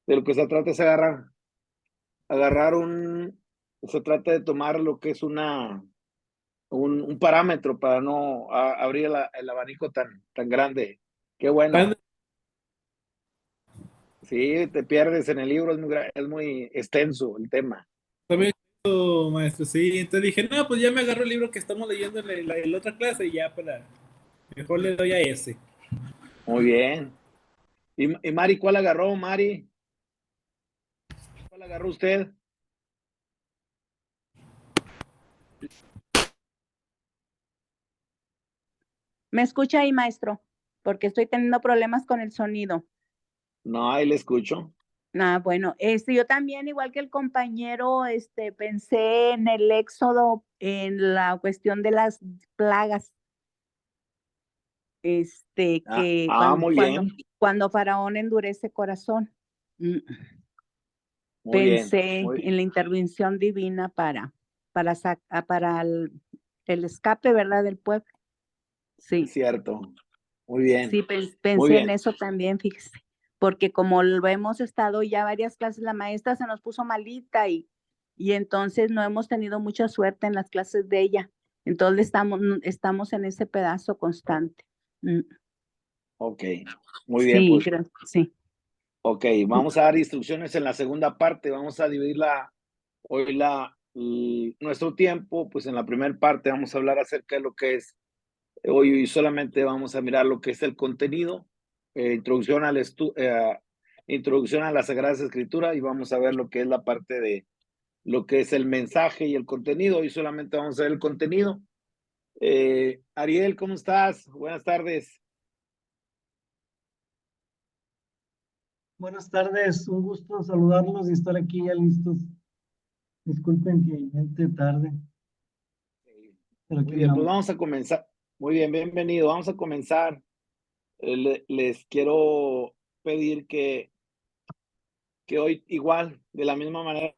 De lo que se trata es agarrar se trata de tomar lo que es un parámetro para no abrir el abanico tan grande. Qué bueno. Cuando Sí, te pierdes en el libro, es muy extenso el tema. también maestro, sí, entonces dije, no, pues ya me agarro el libro que estamos leyendo en la otra clase y ya para, mejor le doy a ese. Muy bien. ¿Y Mari, cuál agarró, Mari? ¿Cuál agarró usted? ¿Me escucha ahí, maestro? Porque estoy teniendo problemas con el sonido. No, ahí le escucho. Ah, bueno, yo también, igual que el compañero, pensé en el Éxodo, en la cuestión de las plagas, que Muy bien, cuando Faraón endurece corazón. Mm, muy bien. Pensé en la intervención divina para el escape, ¿verdad? Del pueblo. Es Sí, cierto. Muy sí, bien, muy pensé en bien. eso también, fíjese, porque como lo hemos estado ya varias clases, la maestra se nos puso malita y entonces no hemos tenido mucha suerte en las clases de ella. Entonces estamos en ese pedazo constante. Mm, Ok, muy bien, Sí, pues. sí. Ok, vamos a dar instrucciones en la segunda parte. Vamos a dividir hoy nuestro tiempo, pues en la primera parte vamos a hablar acerca de lo que es, hoy solamente vamos a mirar lo que es el contenido, introducción a las Sagradas Escrituras y vamos a ver lo que es la parte de lo que es el mensaje y el contenido. Hoy solamente vamos a ver el contenido. Ariel, ¿cómo estás? Buenas tardes. Buenas tardes, un gusto saludarlos y estar aquí ya listos. Disculpen que entre tarde, pero Muy aquí bien, pues andamos. vamos a comenzar. Muy bien, bienvenido. Vamos a comenzar. Les quiero pedir que hoy igual, de la misma manera.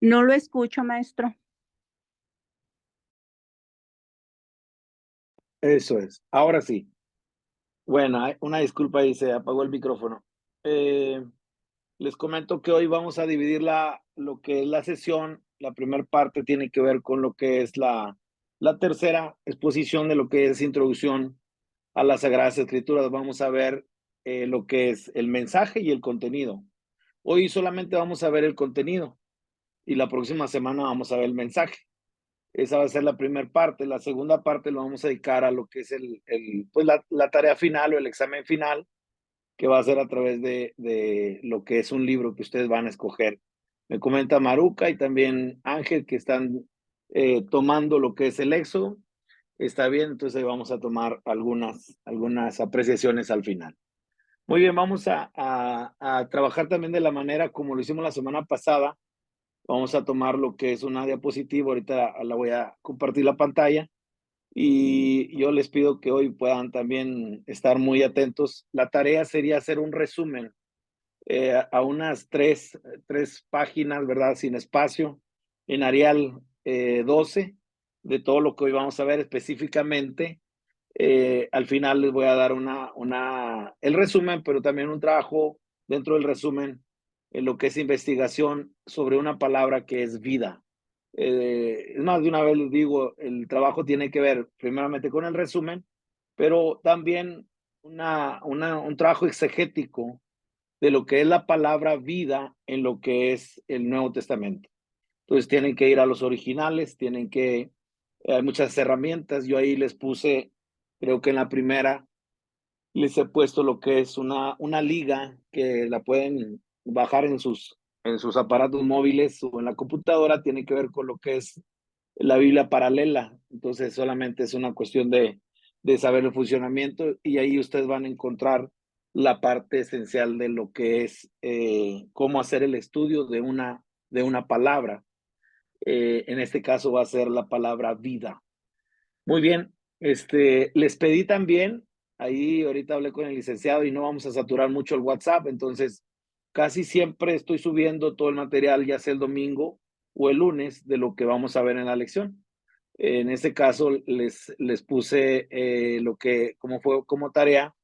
No lo escucho, maestro. Eso es, ahora sí. Bueno, una disculpa ahí, se apagó el micrófono. Eh, Les comento que hoy vamos a dividir lo que es la sesión. La primera parte tiene que ver con lo que es la tercera exposición de lo que es introducción a las Sagradas Escrituras. Vamos a ver lo que es el mensaje y el contenido. Hoy solamente vamos a ver el contenido y la próxima semana vamos a ver el mensaje. Esa va a ser la primera parte. La segunda parte lo vamos a dedicar a lo que es pues la tarea final o el examen final, que va a ser a través de lo que es un libro que ustedes van a escoger. Me comenta Maruca y también Ángel que están tomando lo que es el Éxodo. Está bien, entonces vamos a tomar algunas apreciaciones al final. Muy bien, vamos a trabajar también de la manera como lo hicimos la semana pasada. Vamos a tomar lo que es una diapositiva, ahorita la voy a compartir la pantalla y yo les pido que hoy puedan también estar muy atentos. La tarea sería hacer un resumen a unas tres páginas, ¿verdad? Sin espacio, en Arial 12, de todo lo que hoy vamos a ver específicamente. Al final les voy a dar el resumen, pero también un trabajo dentro del resumen en lo que es investigación sobre una palabra que es vida. Es más, de una vez les digo, el trabajo tiene que ver primeramente con el resumen, pero también un trabajo exegético de lo que es la palabra vida en lo que es el Nuevo Testamento. Entonces tienen que ir a los originales, hay muchas herramientas. Yo ahí les puse, creo que en la primera, les he puesto lo que es una liga que la pueden bajar en sus aparatos móviles o en la computadora, tiene que ver con lo que es la Biblia paralela. Entonces solamente es una cuestión de saber el funcionamiento y ahí ustedes van a encontrar la parte esencial de lo que es cómo hacer el estudio de una palabra. En este caso va a ser la palabra vida. Muy bien, les pedí también, ahí ahorita hablé con el licenciado y no vamos a saturar mucho el WhatsApp, entonces casi siempre estoy subiendo todo el material, ya sea el domingo o el lunes, de lo que vamos a ver en la lección. En este caso les puse lo que, como fue como tarea,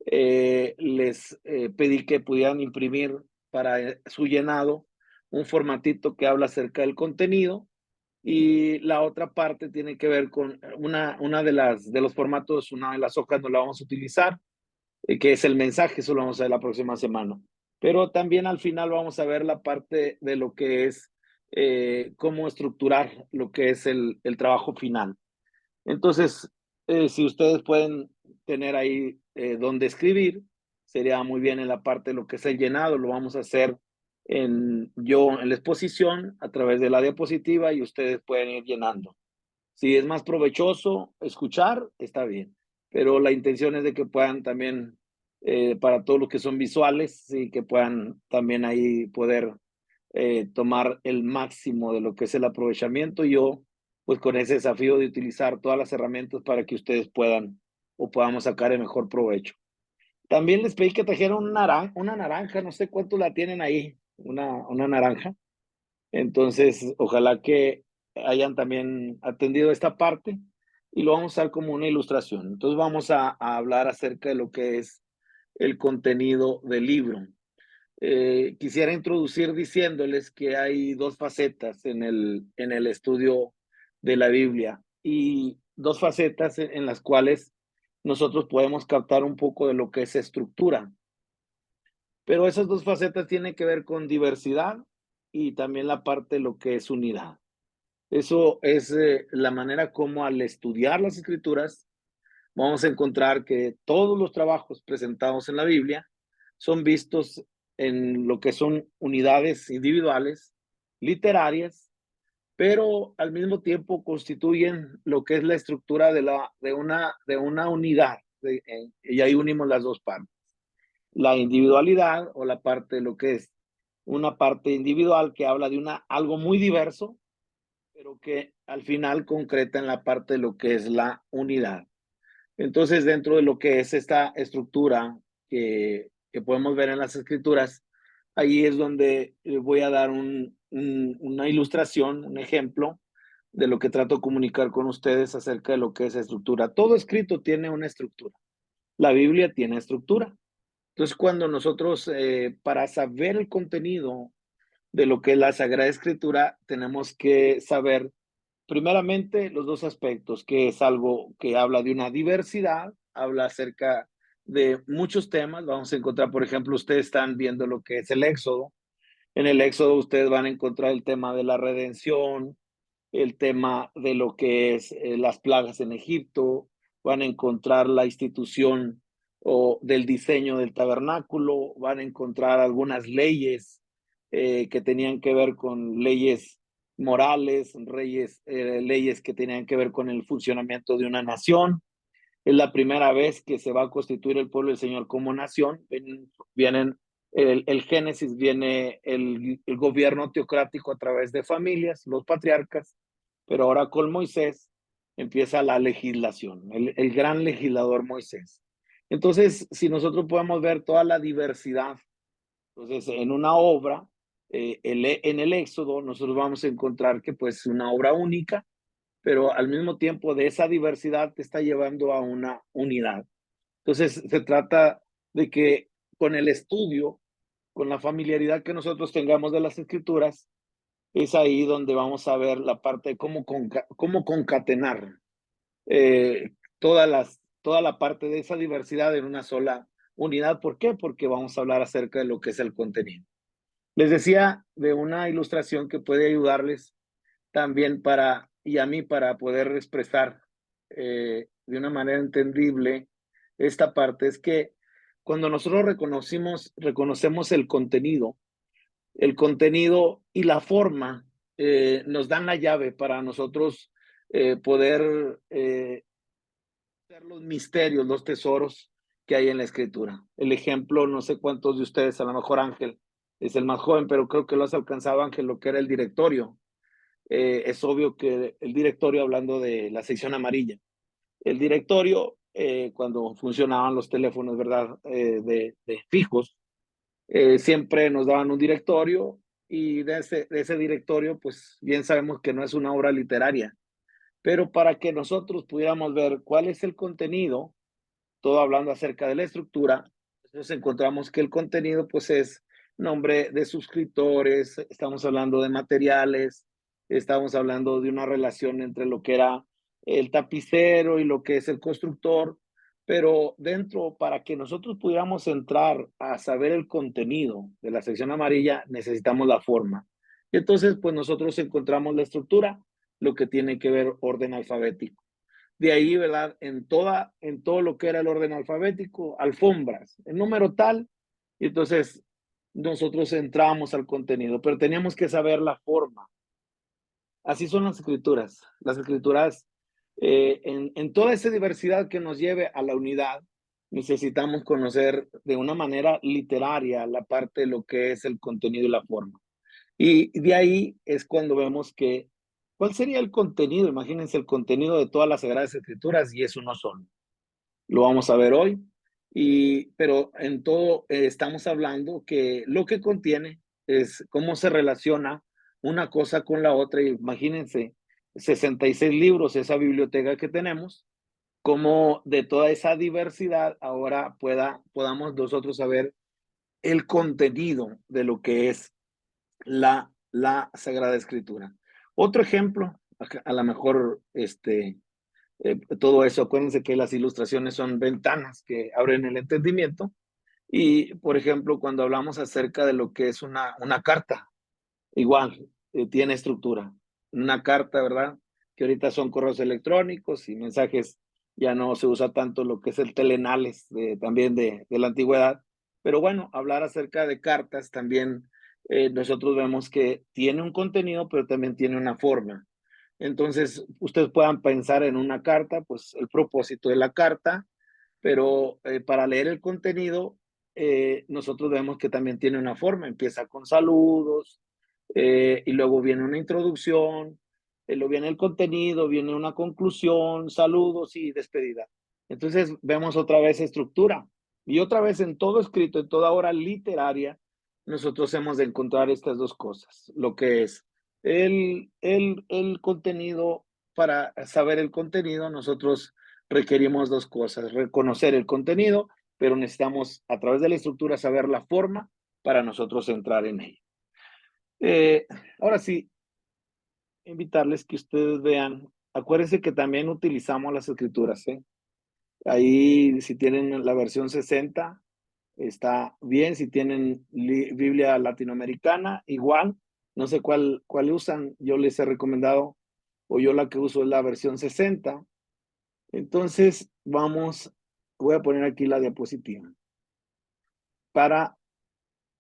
les pedí que pudieran imprimir para su llenado un formatito que habla acerca del contenido, y la otra parte tiene que ver con una de los formatos, una de las hojas no la vamos a utilizar, que es el mensaje, eso lo vamos a ver la próxima semana. Pero también al final vamos a ver la parte de lo que es cómo estructurar lo que es el trabajo final. Entonces, si ustedes pueden tener ahí donde escribir, sería muy bien en la parte de lo que es el llenado, lo vamos a hacer en la exposición a través de la diapositiva y ustedes pueden ir llenando. Si es más provechoso escuchar, está bien, pero la intención es de que puedan también, para todos los que son visuales, sí, que puedan también ahí poder tomar el máximo de lo que es el aprovechamiento. Yo, pues con ese desafío de utilizar todas las herramientas para que ustedes puedan o podamos sacar el mejor provecho. También les pedí que trajeran una naranja, no sé cuánto la tienen ahí, una naranja. Entonces, ojalá que hayan también atendido esta parte y lo vamos a usar como una ilustración. Entonces, vamos a hablar acerca de lo que es el contenido del libro. Quisiera introducir diciéndoles que hay dos facetas en el estudio de la Biblia, y dos facetas en las cuales nosotros podemos captar un poco de lo que es estructura. Pero esas dos facetas tienen que ver con diversidad y también la parte de lo que es unidad. Eso es la manera como, al estudiar las escrituras, vamos a encontrar que todos los trabajos presentados en la Biblia son vistos en lo que son unidades individuales, literarias, pero al mismo tiempo constituyen lo que es la estructura de una unidad, y ahí unimos las dos partes. La individualidad, o la parte de lo que es una parte individual que habla de algo muy diverso, pero que al final concreta en la parte de lo que es la unidad. Entonces, dentro de lo que es esta estructura que podemos ver en las escrituras, ahí es donde voy a dar una ilustración, un ejemplo de lo que trato de comunicar con ustedes acerca de lo que es estructura. Todo escrito tiene una estructura. La Biblia tiene estructura. Entonces, cuando nosotros, para saber el contenido de lo que es la Sagrada Escritura, tenemos que saber primeramente los dos aspectos, que es algo que habla de una diversidad, habla acerca de muchos temas. Vamos a encontrar, por ejemplo, ustedes están viendo lo que es el Éxodo. En el Éxodo ustedes van a encontrar el tema de la redención, el tema de lo que es las plagas en Egipto, van a encontrar la institución o del diseño del tabernáculo, van a encontrar algunas leyes que tenían que ver con leyes morales, leyes que tenían que ver con el funcionamiento de una nación. Es la primera vez que se va a constituir el pueblo del Señor como nación. Vienen el Génesis, viene el gobierno teocrático a través de familias, los patriarcas, pero ahora con Moisés empieza la legislación, el gran legislador Moisés. Entonces, si nosotros podemos ver toda la diversidad, entonces en una obra, en el Éxodo, nosotros vamos a encontrar que pues una obra única, pero al mismo tiempo de esa diversidad te está llevando a una unidad. Entonces, se trata de que con el estudio, con la familiaridad que nosotros tengamos de las escrituras, es ahí donde vamos a ver la parte de cómo concatenar toda la parte de esa diversidad en una sola unidad. ¿Por qué? Porque vamos a hablar acerca de lo que es el contenido. Les decía de una ilustración que puede ayudarles también y a mí para poder expresar de una manera entendible esta parte, es que cuando nosotros reconocemos el contenido y la forma, nos dan la llave para nosotros poder ver los misterios, los tesoros que hay en la escritura. El ejemplo, no sé cuántos de ustedes, a lo mejor Ángel es el más joven, pero creo que lo has alcanzado, Ángel, lo que era el directorio. Es obvio que el directorio, hablando de la sección amarilla, el directorio, cuando funcionaban los teléfonos, ¿verdad? De fijos, siempre nos daban un directorio, y de ese directorio, pues bien sabemos que no es una obra literaria, pero para que nosotros pudiéramos ver cuál es el contenido, todo hablando acerca de la estructura, nos encontramos que el contenido pues es nombre de suscriptores, estamos hablando de materiales, estamos hablando de una relación entre lo que era el tapicero y lo que es el constructor, pero dentro, para que nosotros pudiéramos entrar a saber el contenido de la sección amarilla, necesitamos la forma. Y entonces, pues nosotros encontramos la estructura, lo que tiene que ver orden alfabético. De ahí, ¿verdad? En todo lo que era el orden alfabético, alfombras, el número tal, y entonces nosotros entramos al contenido, pero teníamos que saber la forma. Así son las escrituras. Las escrituras, en toda esa diversidad que nos lleve a la unidad, necesitamos conocer de una manera literaria la parte de lo que es el contenido y la forma. Y de ahí es cuando vemos que, ¿cuál sería el contenido? Imagínense el contenido de todas las Sagradas Escrituras y es uno solo. Lo vamos a ver hoy, pero en todo estamos hablando que lo que contiene es cómo se relaciona una cosa con la otra. Imagínense, 66 libros, esa biblioteca que tenemos, como de toda esa diversidad ahora podamos nosotros saber el contenido de lo que es la Sagrada Escritura. Otro ejemplo, a lo mejor todo eso, acuérdense que las ilustraciones son ventanas que abren el entendimiento. Y, por ejemplo, cuando hablamos acerca de lo que es una carta, igual, tiene estructura. Una carta, ¿verdad? Que ahorita son correos electrónicos y mensajes, ya no se usa tanto lo que es el telenales también de la antigüedad. Pero bueno, hablar acerca de cartas también, nosotros vemos que tiene un contenido, pero también tiene una forma. Entonces, ustedes puedan pensar en una carta, pues el propósito de la carta, pero para leer el contenido, nosotros vemos que también tiene una forma. Empieza con saludos, y luego viene una introducción, luego viene el contenido, viene una conclusión, saludos y despedida. Entonces vemos otra vez estructura y otra vez en todo escrito, en toda obra literaria, nosotros hemos de encontrar estas dos cosas, lo que es el contenido. Para saber el contenido, nosotros requerimos dos cosas: reconocer el contenido, pero necesitamos a través de la estructura saber la forma para nosotros entrar en ella. Ahora sí, invitarles que ustedes vean, acuérdense que también utilizamos las escrituras, ¿eh? Ahí, si tienen la versión 60, está bien. Si tienen Biblia latinoamericana, igual. No sé cuál usan. Yo les he recomendado, o yo la que uso es la versión 60. Entonces, voy a poner aquí la diapositiva para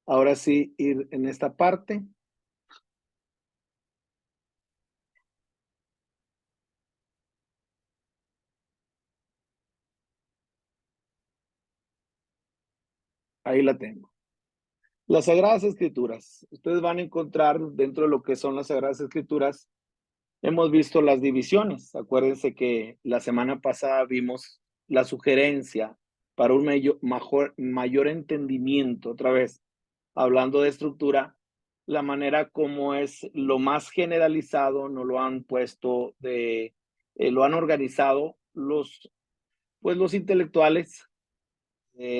ahora sí ir en esta parte. Ahí la tengo. Las Sagradas Escrituras. Ustedes van a encontrar dentro de lo que son las Sagradas Escrituras, hemos visto las divisiones. Acuérdense que la semana pasada vimos la sugerencia para un mayor entendimiento, otra vez, hablando de estructura, la manera como es lo más generalizado, no lo han puesto lo han organizado los intelectuales.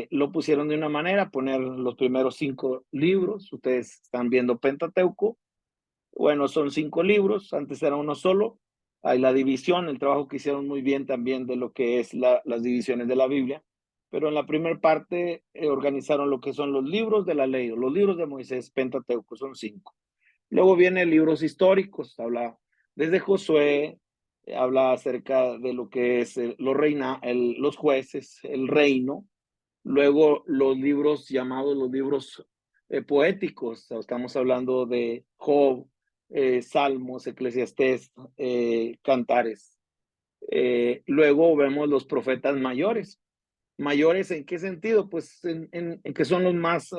Lo pusieron de una manera, poner los primeros 5 libros. Ustedes están viendo Pentateuco. Bueno, son 5 libros, antes era uno solo. Hay la división, el trabajo que hicieron muy bien también de lo que es las divisiones de la Biblia. Pero en la primera parte organizaron lo que son los libros de la ley, los libros de Moisés, Pentateuco, son 5. Luego vienen libros históricos, habla desde Josué, habla acerca de lo que es los jueces, el reino. Luego los libros llamados los libros poéticos, estamos hablando de Job, Salmos, Eclesiastés, Cantares. Luego vemos los profetas mayores. ¿Mayores en qué sentido? Pues en que son los más,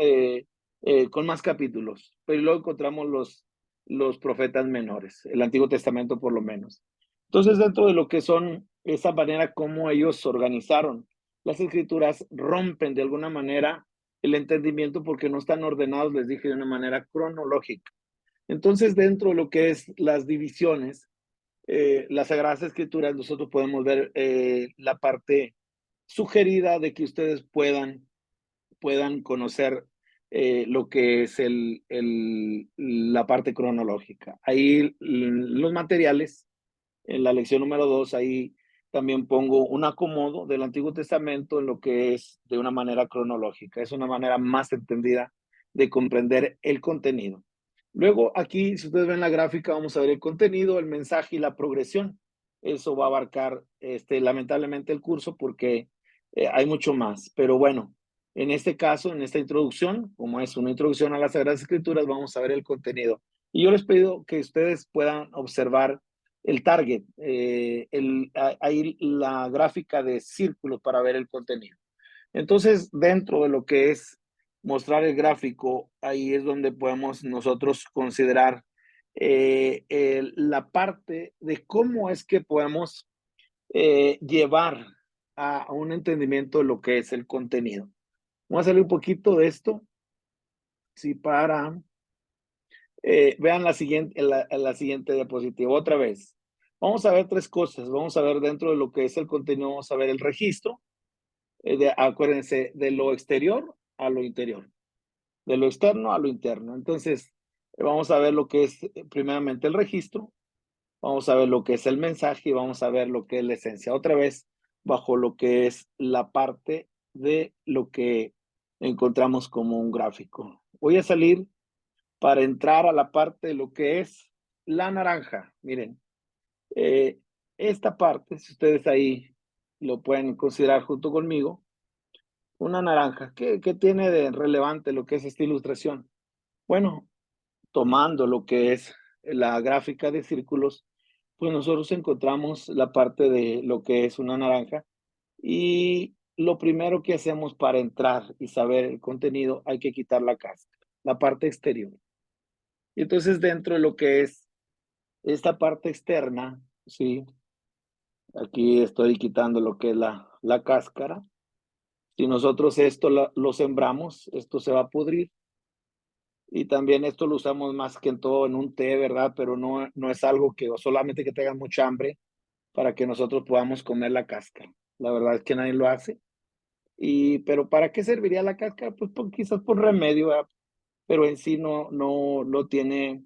con más capítulos. Pero luego encontramos los profetas menores, el Antiguo Testamento por lo menos. Entonces, dentro de lo que son esa manera como ellos organizaron las escrituras, rompen de alguna manera el entendimiento porque no están ordenados, les dije, de una manera cronológica. Entonces, dentro de lo que es las divisiones, las Sagradas Escrituras, nosotros podemos ver la parte sugerida de que ustedes puedan conocer lo que es la parte cronológica. Ahí los materiales, en la lección número 2, ahí también pongo un acomodo del Antiguo Testamento en lo que es de una manera cronológica. Es una manera más entendida de comprender el contenido. Luego aquí, si ustedes ven la gráfica, vamos a ver el contenido, el mensaje y la progresión. Eso va a abarcar lamentablemente el curso porque hay mucho más. Pero bueno, en este caso, en esta introducción, como es una introducción a las Sagradas Escrituras, vamos a ver el contenido. Y yo les pido que ustedes puedan observar el target, ahí la gráfica de círculos para ver el contenido. Entonces, dentro de lo que es mostrar el gráfico, ahí es donde podemos nosotros considerar la parte de cómo es que podemos llevar a un entendimiento de lo que es el contenido. Vamos a salir un poquito de esto, sí, para vean la siguiente diapositiva otra vez. Vamos a ver tres cosas. Vamos a ver dentro de lo que es el contenido, vamos a ver el registro. Acuérdense, de lo exterior a lo interior, de lo externo a lo interno. Entonces, vamos a ver lo que es primeramente el registro, vamos a ver lo que es el mensaje y vamos a ver lo que es la esencia. Otra vez, bajo lo que es la parte de lo que encontramos como un gráfico. Voy a salir para entrar a la parte de lo que es la naranja. Miren, esta parte, si ustedes ahí lo pueden considerar junto conmigo, una naranja. ¿Qué tiene de relevante lo que es esta ilustración? Bueno, tomando lo que es la gráfica de círculos, pues nosotros encontramos la parte de lo que es una naranja y lo primero que hacemos para entrar y saber el contenido, hay que quitar la cáscara, la parte exterior. Y entonces dentro de lo que es esta parte externa, sí, aquí estoy quitando lo que es la cáscara. Si nosotros esto lo sembramos, esto se va a pudrir. Y también esto lo usamos más que en todo en un té, ¿verdad? Pero no es algo que solamente que tengan mucha hambre para que nosotros podamos comer la cáscara. La verdad es que nadie lo hace. Pero ¿para qué serviría la cáscara? Pues quizás por remedio, ¿verdad? Pero en sí no tiene,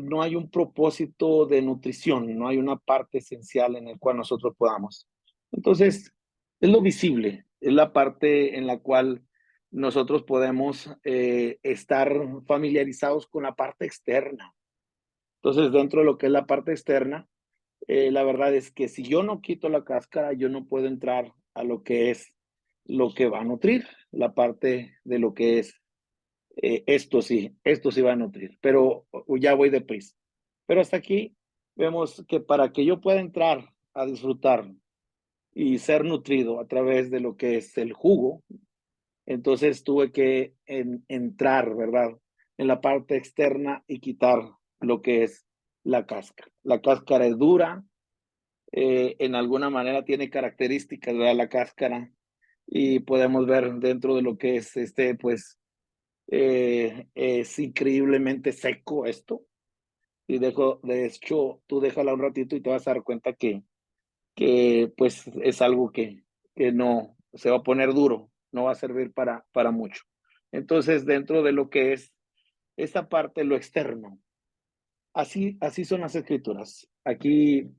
no hay un propósito de nutrición, no hay una parte esencial en el cual nosotros podamos. Entonces, es lo visible, es la parte en la cual nosotros podemos estar familiarizados con la parte externa. Entonces, dentro de lo que es la parte externa, la verdad es que si yo no quito la cáscara, yo no puedo entrar a lo que es lo que va a nutrir, la parte de lo que es esto sí va a nutrir, pero ya voy deprisa. Pero hasta aquí vemos que para que yo pueda entrar a disfrutar y ser nutrido a través de lo que es el jugo, entonces tuve que entrar, ¿verdad? En la parte externa y quitar lo que es la cáscara. La cáscara es dura, en alguna manera tiene características, ¿verdad? La cáscara, y podemos ver dentro de lo que es pues, es increíblemente seco esto. Y de hecho, tú déjala un ratito y te vas a dar cuenta que pues es algo que no se va a poner duro, no va a servir para mucho. Entonces, dentro de lo que es esta parte, lo externo, así son las escrituras. Aquí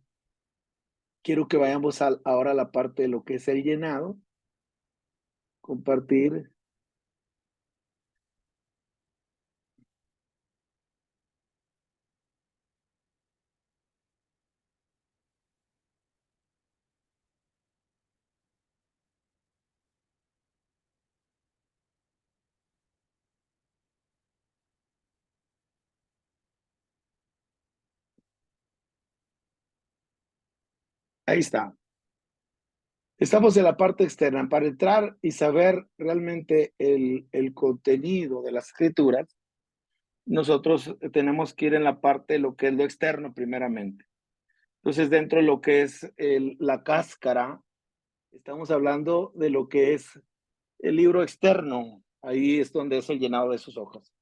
quiero que vayamos ahora a la parte de lo que es el llenado, compartir. Ahí está. Estamos en la parte externa. Para entrar y saber realmente el contenido de las escrituras, nosotros tenemos que ir en la parte de lo que es lo externo primeramente. Entonces, dentro de lo que es la cáscara, estamos hablando de lo que es el libro externo. Ahí es donde es el llenado de sus hojas.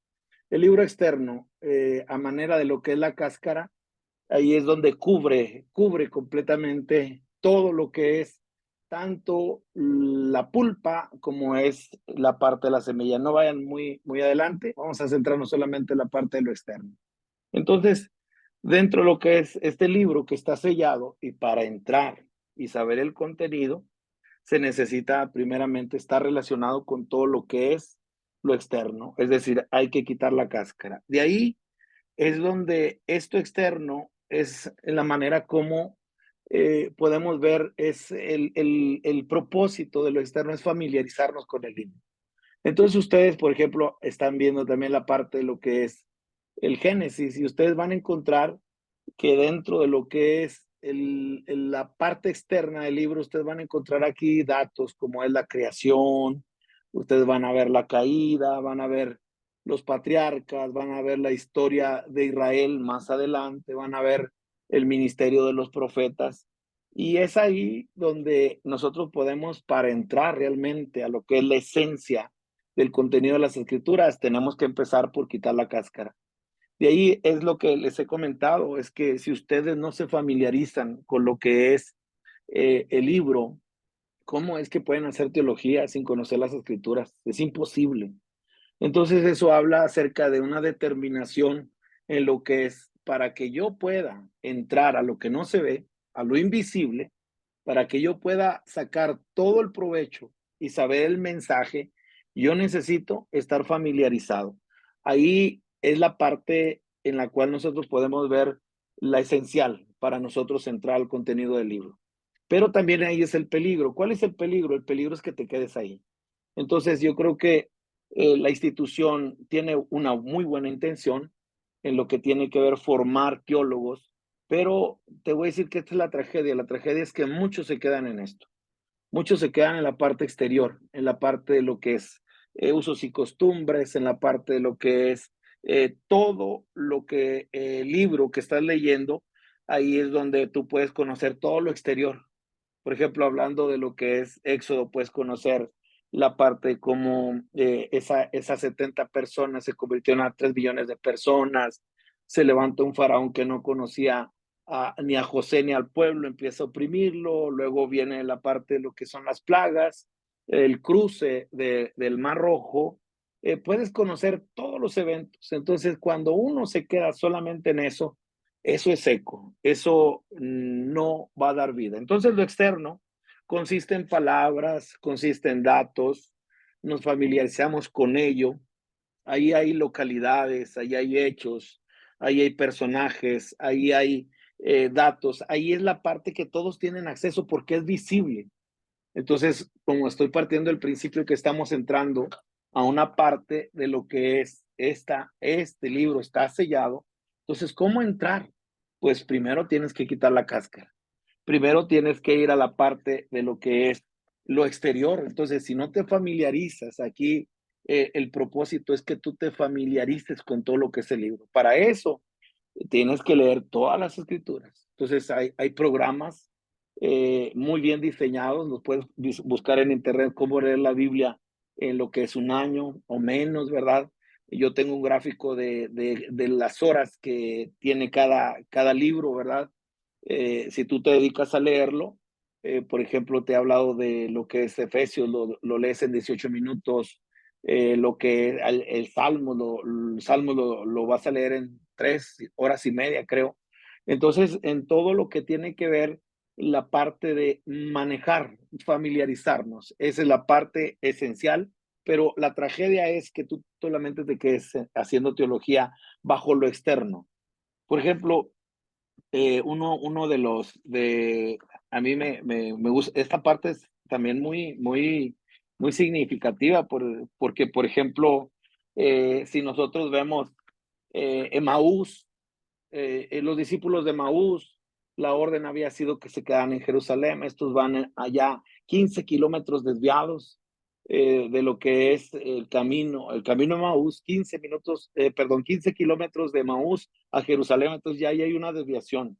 El libro externo, a manera de lo que es la cáscara, ahí es donde cubre completamente todo lo que es tanto la pulpa como es la parte de la semilla. No vayan muy adelante, vamos a centrarnos solamente en la parte de lo externo. Entonces, dentro de lo que es este libro que está sellado, y para entrar y saber el contenido, se necesita primeramente estar relacionado con todo lo que es lo externo, es decir, hay que quitar la cáscara. De ahí es donde esto externo es la manera como podemos ver, es el propósito de lo externo, es familiarizarnos con el libro. Entonces ustedes, por ejemplo, están viendo también la parte de lo que es el Génesis, y ustedes van a encontrar que dentro de lo que es la parte externa del libro, ustedes van a encontrar aquí datos como es la creación, ustedes van a ver la caída, van a ver los patriarcas, van a ver la historia de Israel más adelante, van a ver el ministerio de los profetas. Y es ahí donde nosotros podemos, para entrar realmente a lo que es la esencia del contenido de las escrituras, tenemos que empezar por quitar la cáscara. De ahí es lo que les he comentado, es que si ustedes no se familiarizan con lo que es el libro, ¿cómo es que pueden hacer teología sin conocer las escrituras? Es imposible. Entonces eso habla acerca de una determinación en lo que es para que yo pueda entrar a lo que no se ve, a lo invisible, para que yo pueda sacar todo el provecho y saber el mensaje, yo necesito estar familiarizado. Ahí es la parte en la cual nosotros podemos ver la esencial para nosotros entrar al contenido del libro. Pero también ahí es el peligro. ¿Cuál es el peligro? El peligro es que te quedes ahí. Entonces yo creo que la institución tiene una muy buena intención en lo que tiene que ver formar teólogos, pero te voy a decir que esta es la tragedia. La tragedia es que muchos se quedan en esto. Muchos se quedan en la parte exterior, en la parte de lo que es usos y costumbres, en la parte de lo que es todo lo que el libro que estás leyendo, ahí es donde tú puedes conocer todo lo exterior. Por ejemplo, hablando de lo que es Éxodo, puedes conocer la parte como esas 70 personas se convirtieron a 3 billones de personas, se levanta un faraón que no conocía ni a José ni al pueblo, empieza a oprimirlo, luego viene la parte de lo que son las plagas, el cruce del Mar Rojo, puedes conocer todos los eventos. Entonces, cuando uno se queda solamente en eso es seco, eso no va a dar vida. Entonces lo externo consiste en palabras, consiste en datos, nos familiarizamos con ello, ahí hay localidades, ahí hay hechos, ahí hay personajes, ahí hay datos, ahí es la parte que todos tienen acceso porque es visible. Entonces, como estoy partiendo del principio que estamos entrando a una parte de lo que es este libro está sellado, entonces, ¿cómo entrar? Pues primero tienes que quitar la cáscara. Primero tienes que ir a la parte de lo que es lo exterior. Entonces, si no te familiarizas aquí, el propósito es que tú te familiarices con todo lo que es el libro. Para eso, tienes que leer todas las escrituras. Entonces, hay programas muy bien diseñados, los puedes buscar en internet cómo leer la Biblia en lo que es un año o menos, ¿verdad? Yo tengo un gráfico de las horas que tiene cada libro, ¿verdad? Si tú te dedicas a leerlo, por ejemplo, te he hablado de lo que es Efesios, lo lees en 18 minutos, lo que el Salmo lo vas a leer en 3 horas y media, creo. Entonces, en todo lo que tiene que ver la parte de manejar, familiarizarnos, esa es la parte esencial, pero la tragedia es que tú solamente te quedes haciendo teología bajo lo externo. Por ejemplo, uno a mí me gusta, esta parte es también muy significativa porque, por ejemplo, si nosotros vemos Emaús, los discípulos de Emaús, la orden había sido que se quedaran en Jerusalén, estos van allá 15 kilómetros desviados de lo que es el camino de Emaús, 15 kilómetros de Emaús a Jerusalén, entonces ya ahí hay una desviación.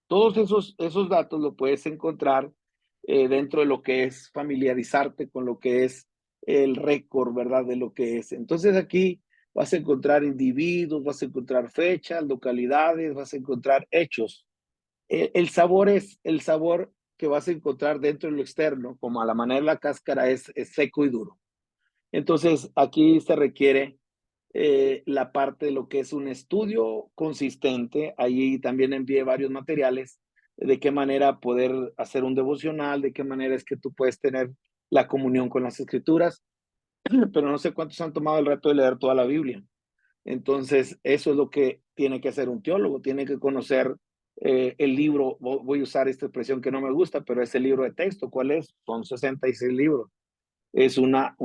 Todos esos datos lo puedes encontrar dentro de lo que es familiarizarte con lo que es el récord, ¿verdad? De lo que es. Entonces aquí vas a encontrar individuos, vas a encontrar fechas, localidades, vas a encontrar hechos. El sabor es el sabor que vas a encontrar dentro de lo externo, como a la manera de la cáscara, es seco y duro. Entonces, aquí se requiere la parte de lo que es un estudio consistente. Ahí también envié varios materiales de qué manera poder hacer un devocional, de qué manera es que tú puedes tener la comunión con las escrituras, pero no sé cuántos han tomado el reto de leer toda la Biblia. Entonces, eso es lo que tiene que hacer un teólogo, tiene que conocer el libro. Voy a usar esta expresión que no me gusta, pero es el libro de texto. ¿Cuál es? Son 66 libros. Es una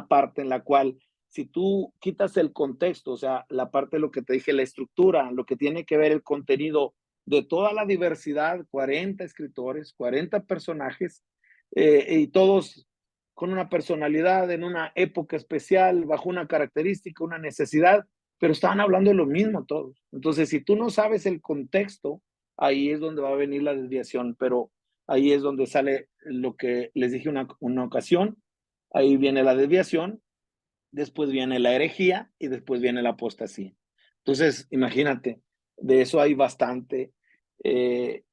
parte en la cual, si tú quitas el contexto, o sea, la parte de lo que te dije, la estructura, lo que tiene que ver el contenido de toda la diversidad, 40 escritores, 40 personajes, y todos con una personalidad en una época especial, bajo una característica, una necesidad, pero estaban hablando de lo mismo todos. Entonces, si tú no sabes el contexto, ahí es donde va a venir la desviación, pero ahí es donde sale lo que les dije una ocasión. Ahí viene la desviación, después viene la herejía y después viene la apostasía. Entonces, imagínate, de eso hay bastante.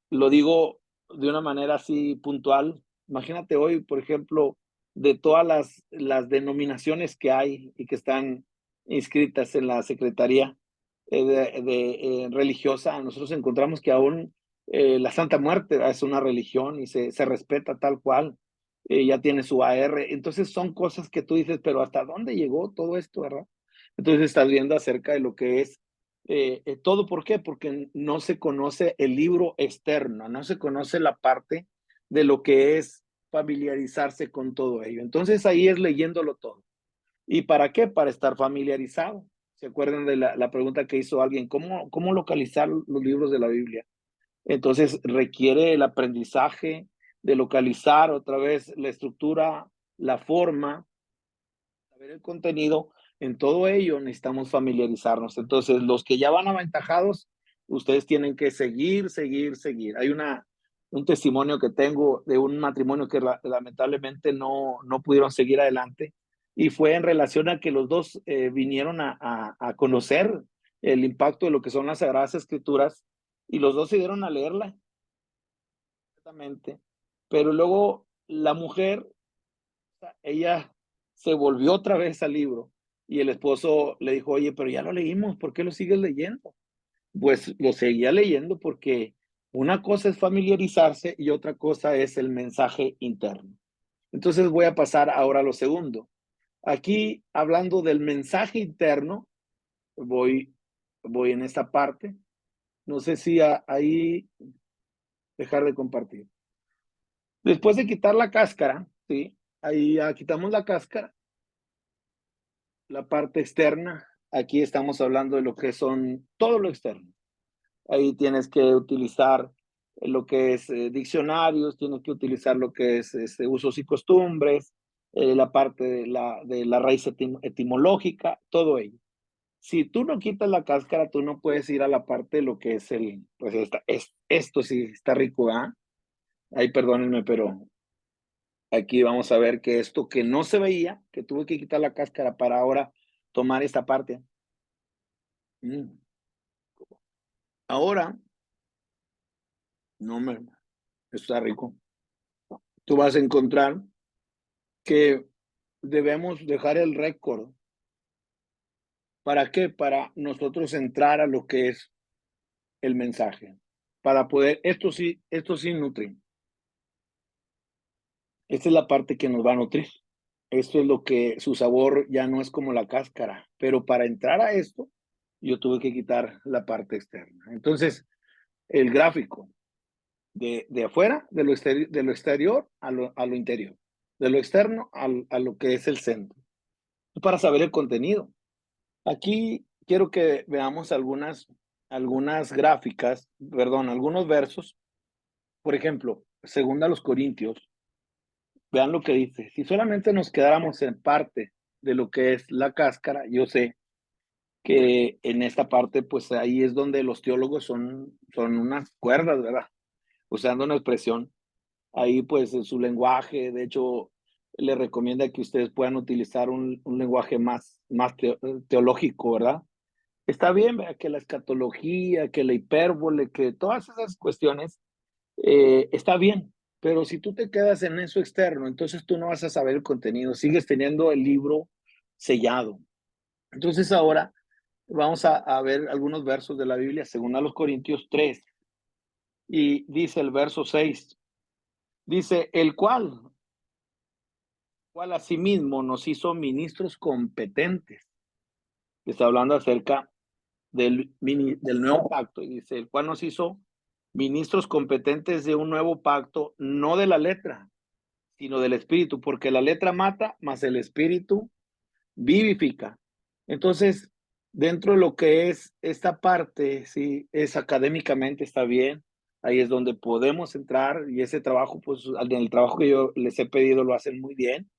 Lo digo de una manera así puntual. Imagínate hoy, por ejemplo, de todas las denominaciones que hay y que están inscritas en la Secretaría religiosa, nosotros encontramos que aún la Santa Muerte es una religión y se respeta tal cual. Ya tiene su AR. Entonces son cosas que tú dices, pero ¿hasta dónde llegó todo esto, verdad? Entonces estás viendo acerca de lo que es todo. ¿Por qué? Porque no se conoce el libro externo, no se conoce la parte de lo que es familiarizarse con todo ello. Entonces ahí es leyéndolo todo. ¿Y para qué? Para estar familiarizado. ¿Se acuerdan de la pregunta que hizo alguien? ¿Cómo localizar los libros de la Biblia? Entonces requiere el aprendizaje de localizar otra vez la estructura, la forma, saber el contenido. En todo ello necesitamos familiarizarnos. Entonces, los que ya van aventajados, ustedes tienen que seguir, seguir, seguir. Hay un testimonio que tengo de un matrimonio que lamentablemente no pudieron seguir adelante, y fue en relación a que los dos vinieron a conocer el impacto de lo que son las Sagradas Escrituras, y los dos se dieron a leerla completamente. Pero luego la mujer, ella se volvió otra vez al libro, y el esposo le dijo, oye, pero ya lo leímos, ¿por qué lo sigues leyendo? Pues lo seguía leyendo porque una cosa es familiarizarse y otra cosa es el mensaje interno. Entonces voy a pasar ahora a lo segundo. Aquí, hablando del mensaje interno, voy en esta parte. No sé si ahí dejar de compartir. Después de quitar la cáscara, ¿sí? Ahí ya quitamos la cáscara, la parte externa. Aquí estamos hablando de lo que son todo lo externo. Ahí tienes que utilizar lo que es diccionarios, tienes que utilizar lo que es usos y costumbres, la parte de la raíz etimológica, todo ello. Si tú no quitas la cáscara, tú no puedes ir a la parte de lo que es pues esto sí está rico, ¿ah? Ahí perdónenme, pero aquí vamos a ver que esto que no se veía, que tuve que quitar la cáscara para ahora tomar esta parte. Ahora, no me, está rico. Tú vas a encontrar que debemos dejar el récord. ¿Para qué? Para nosotros entrar a lo que es el mensaje. Para poder, esto sí nutre. Esta es la parte que nos va a nutrir. Esto es lo que su sabor ya no es como la cáscara, pero para entrar a esto, yo tuve que quitar la parte externa. Entonces, el gráfico de afuera, de lo exterior a lo interior, de lo externo a lo que es el centro, para saber el contenido. Aquí quiero que veamos algunas gráficas, perdón, algunos versos. Por ejemplo, segunda a los Corintios, vean lo que dice. Si solamente nos quedáramos en parte de lo que es la cáscara, yo sé que en esta parte, pues ahí es donde los teólogos son unas cuerdas, ¿verdad? Usando una expresión. Ahí, pues, en su lenguaje, de hecho, le recomienda que ustedes puedan utilizar un lenguaje más teológico, ¿verdad? Está bien, ¿verdad? Que la escatología, que la hipérbole, que todas esas cuestiones, está bien, pero si tú te quedas en eso externo, entonces tú no vas a saber el contenido, sigues teniendo el libro sellado. Entonces ahora vamos a ver algunos versos de la Biblia, según a los Corintios 3, y dice el verso 6, dice, el cual asimismo nos hizo ministros competentes. Está hablando acerca del nuevo pacto, y dice, el cual nos hizo ministros competentes de un nuevo pacto, no de la letra, sino del espíritu, porque la letra mata, mas el espíritu vivifica. Entonces, dentro de lo que es esta parte, sí, es académicamente está bien, ahí es donde podemos entrar, y ese trabajo, pues, en el trabajo que yo les he pedido lo hacen muy bien.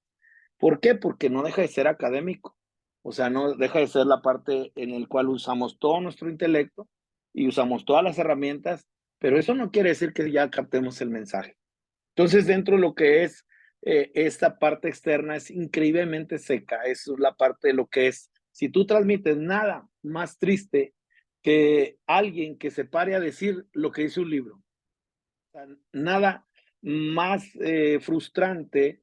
¿Por qué? Porque no deja de ser académico, o sea, no deja de ser la parte en el cual usamos todo nuestro intelecto y usamos todas las herramientas, pero eso no quiere decir que ya captemos el mensaje. Entonces, dentro de lo que es esta parte externa es increíblemente seca, eso es la parte de lo que es, si tú transmites nada más triste que alguien que se pare a decir lo que dice un libro, o sea, nada más frustrante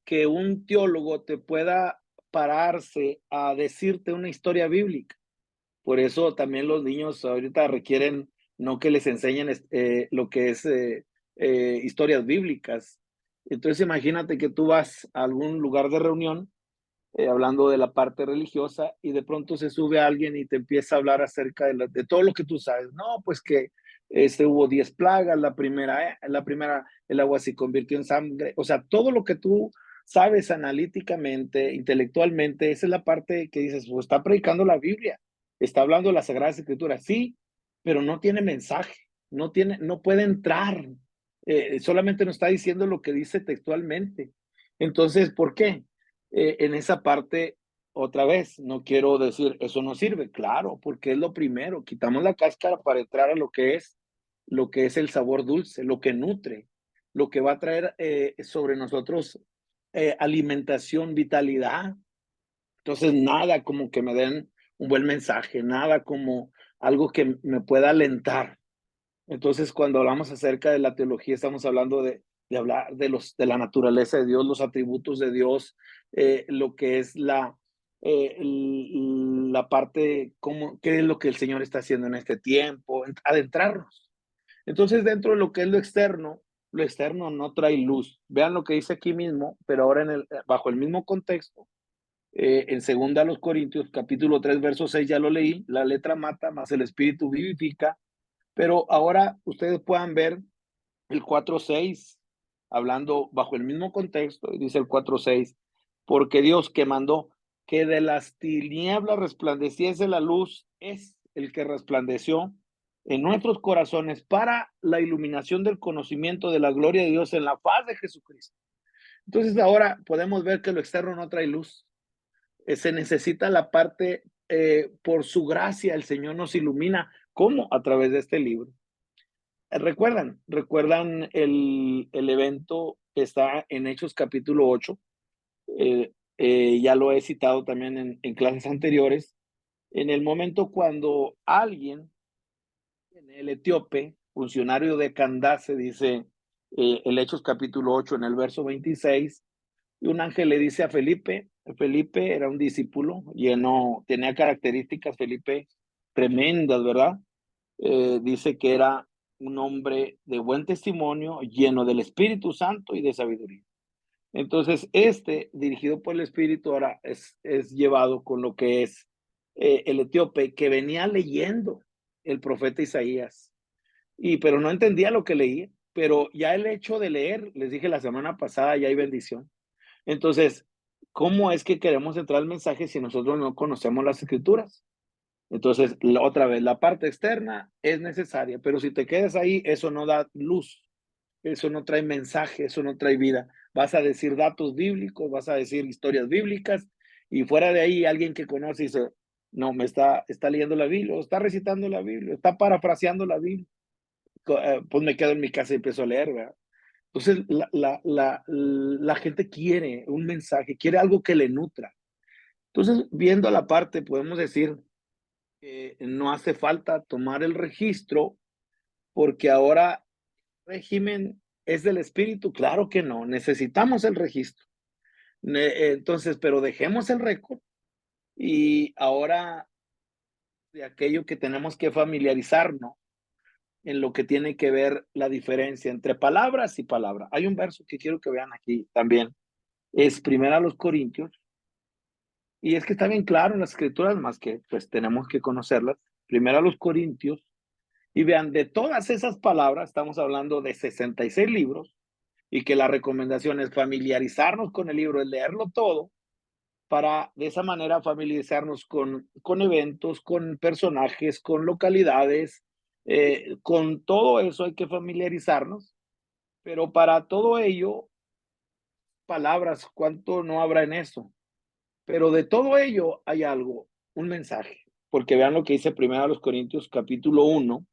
que un teólogo te pueda pararse a decirte una historia bíblica. Por eso también los niños ahorita requieren no que les enseñen lo que es historias bíblicas. Entonces imagínate que tú vas a algún lugar de reunión hablando de la parte religiosa y de pronto se sube alguien y te empieza a hablar acerca de todo lo que tú sabes. No, pues que hubo 10 plagas, la primera el agua se convirtió en sangre, o sea, todo lo que tú sabes analíticamente, intelectualmente, esa es la parte que dices, pues está predicando la Biblia, está hablando de las Sagradas Escrituras, sí, pero no tiene mensaje, no puede entrar, solamente nos está diciendo lo que dice textualmente. Entonces, ¿por qué? En esa parte, otra vez, no quiero decir, eso no sirve, claro, porque es lo primero, quitamos la cáscara para entrar a lo que es el sabor dulce, lo que nutre, lo que va a traer sobre nosotros alimentación, vitalidad. Entonces, nada como que me den un buen mensaje, nada como algo que me pueda alentar. Entonces, cuando hablamos acerca de la teología, estamos hablando de hablar de la naturaleza de Dios, los atributos de Dios, lo que es la parte, qué es lo que el Señor está haciendo en este tiempo, adentrarnos. Entonces, dentro de lo que es lo externo no trae luz. Vean lo que dice aquí mismo, pero ahora bajo el mismo contexto. En segunda a los Corintios, capítulo 3, verso 6, ya lo leí, la letra mata, mas el espíritu vivifica. Pero ahora ustedes puedan ver el 4:6, hablando bajo el mismo contexto, dice el 4:6, porque Dios que mandó que de las tinieblas resplandeciese la luz, es el que resplandeció en nuestros corazones para la iluminación del conocimiento de la gloria de Dios en la faz de Jesucristo. Entonces ahora podemos ver que lo externo no trae luz. Se necesita la parte, por su gracia, el Señor nos ilumina. ¿Cómo? A través de este libro. ¿Recuerdan el evento que está en Hechos capítulo 8? Ya lo he citado también en clases anteriores. En el momento cuando alguien, el etíope, funcionario de Candace, dice el Hechos capítulo 8 en el verso 26, y un ángel le dice a Felipe, Felipe era un discípulo, tenía características, Felipe, tremendas, ¿verdad? Dice que era un hombre de buen testimonio, lleno del Espíritu Santo y de sabiduría. Entonces, dirigido por el Espíritu, ahora es llevado con lo que es el etíope, que venía leyendo el profeta Isaías, pero no entendía lo que leía, pero ya el hecho de leer, les dije la semana pasada, ya hay bendición. Entonces, ¿cómo es que queremos entrar al mensaje si nosotros no conocemos las Escrituras? Entonces, otra vez, la parte externa es necesaria, pero si te quedas ahí, eso no da luz, eso no trae mensaje, eso no trae vida. Vas a decir datos bíblicos, vas a decir historias bíblicas, y fuera de ahí alguien que conoce dice, no, está leyendo la Biblia, o está recitando la Biblia, está parafraseando la Biblia. Pues me quedo en mi casa y empiezo a leer, ¿verdad? Entonces, la gente quiere un mensaje, quiere algo que le nutra. Entonces, viendo la parte, podemos decir que no hace falta tomar el registro porque ahora el régimen es del espíritu. Claro que no, necesitamos el registro. Entonces, pero dejemos el récord y ahora de aquello que tenemos que familiarizarnos en lo que tiene que ver la diferencia entre palabras y palabra. Hay un verso que quiero que vean aquí también. Es Primera a los Corintios. Y es que está bien claro en las escrituras, más que pues tenemos que conocerlas. Primera a los Corintios. Y vean, de todas esas palabras, estamos hablando de 66 libros, y que la recomendación es familiarizarnos con el libro, es leerlo todo, para de esa manera familiarizarnos con eventos, con personajes, con localidades, con todo eso hay que familiarizarnos, pero para todo ello, palabras, ¿cuánto no habrá en eso? Pero de todo ello hay algo, un mensaje, porque vean lo que dice primero a los Corintios capítulo 1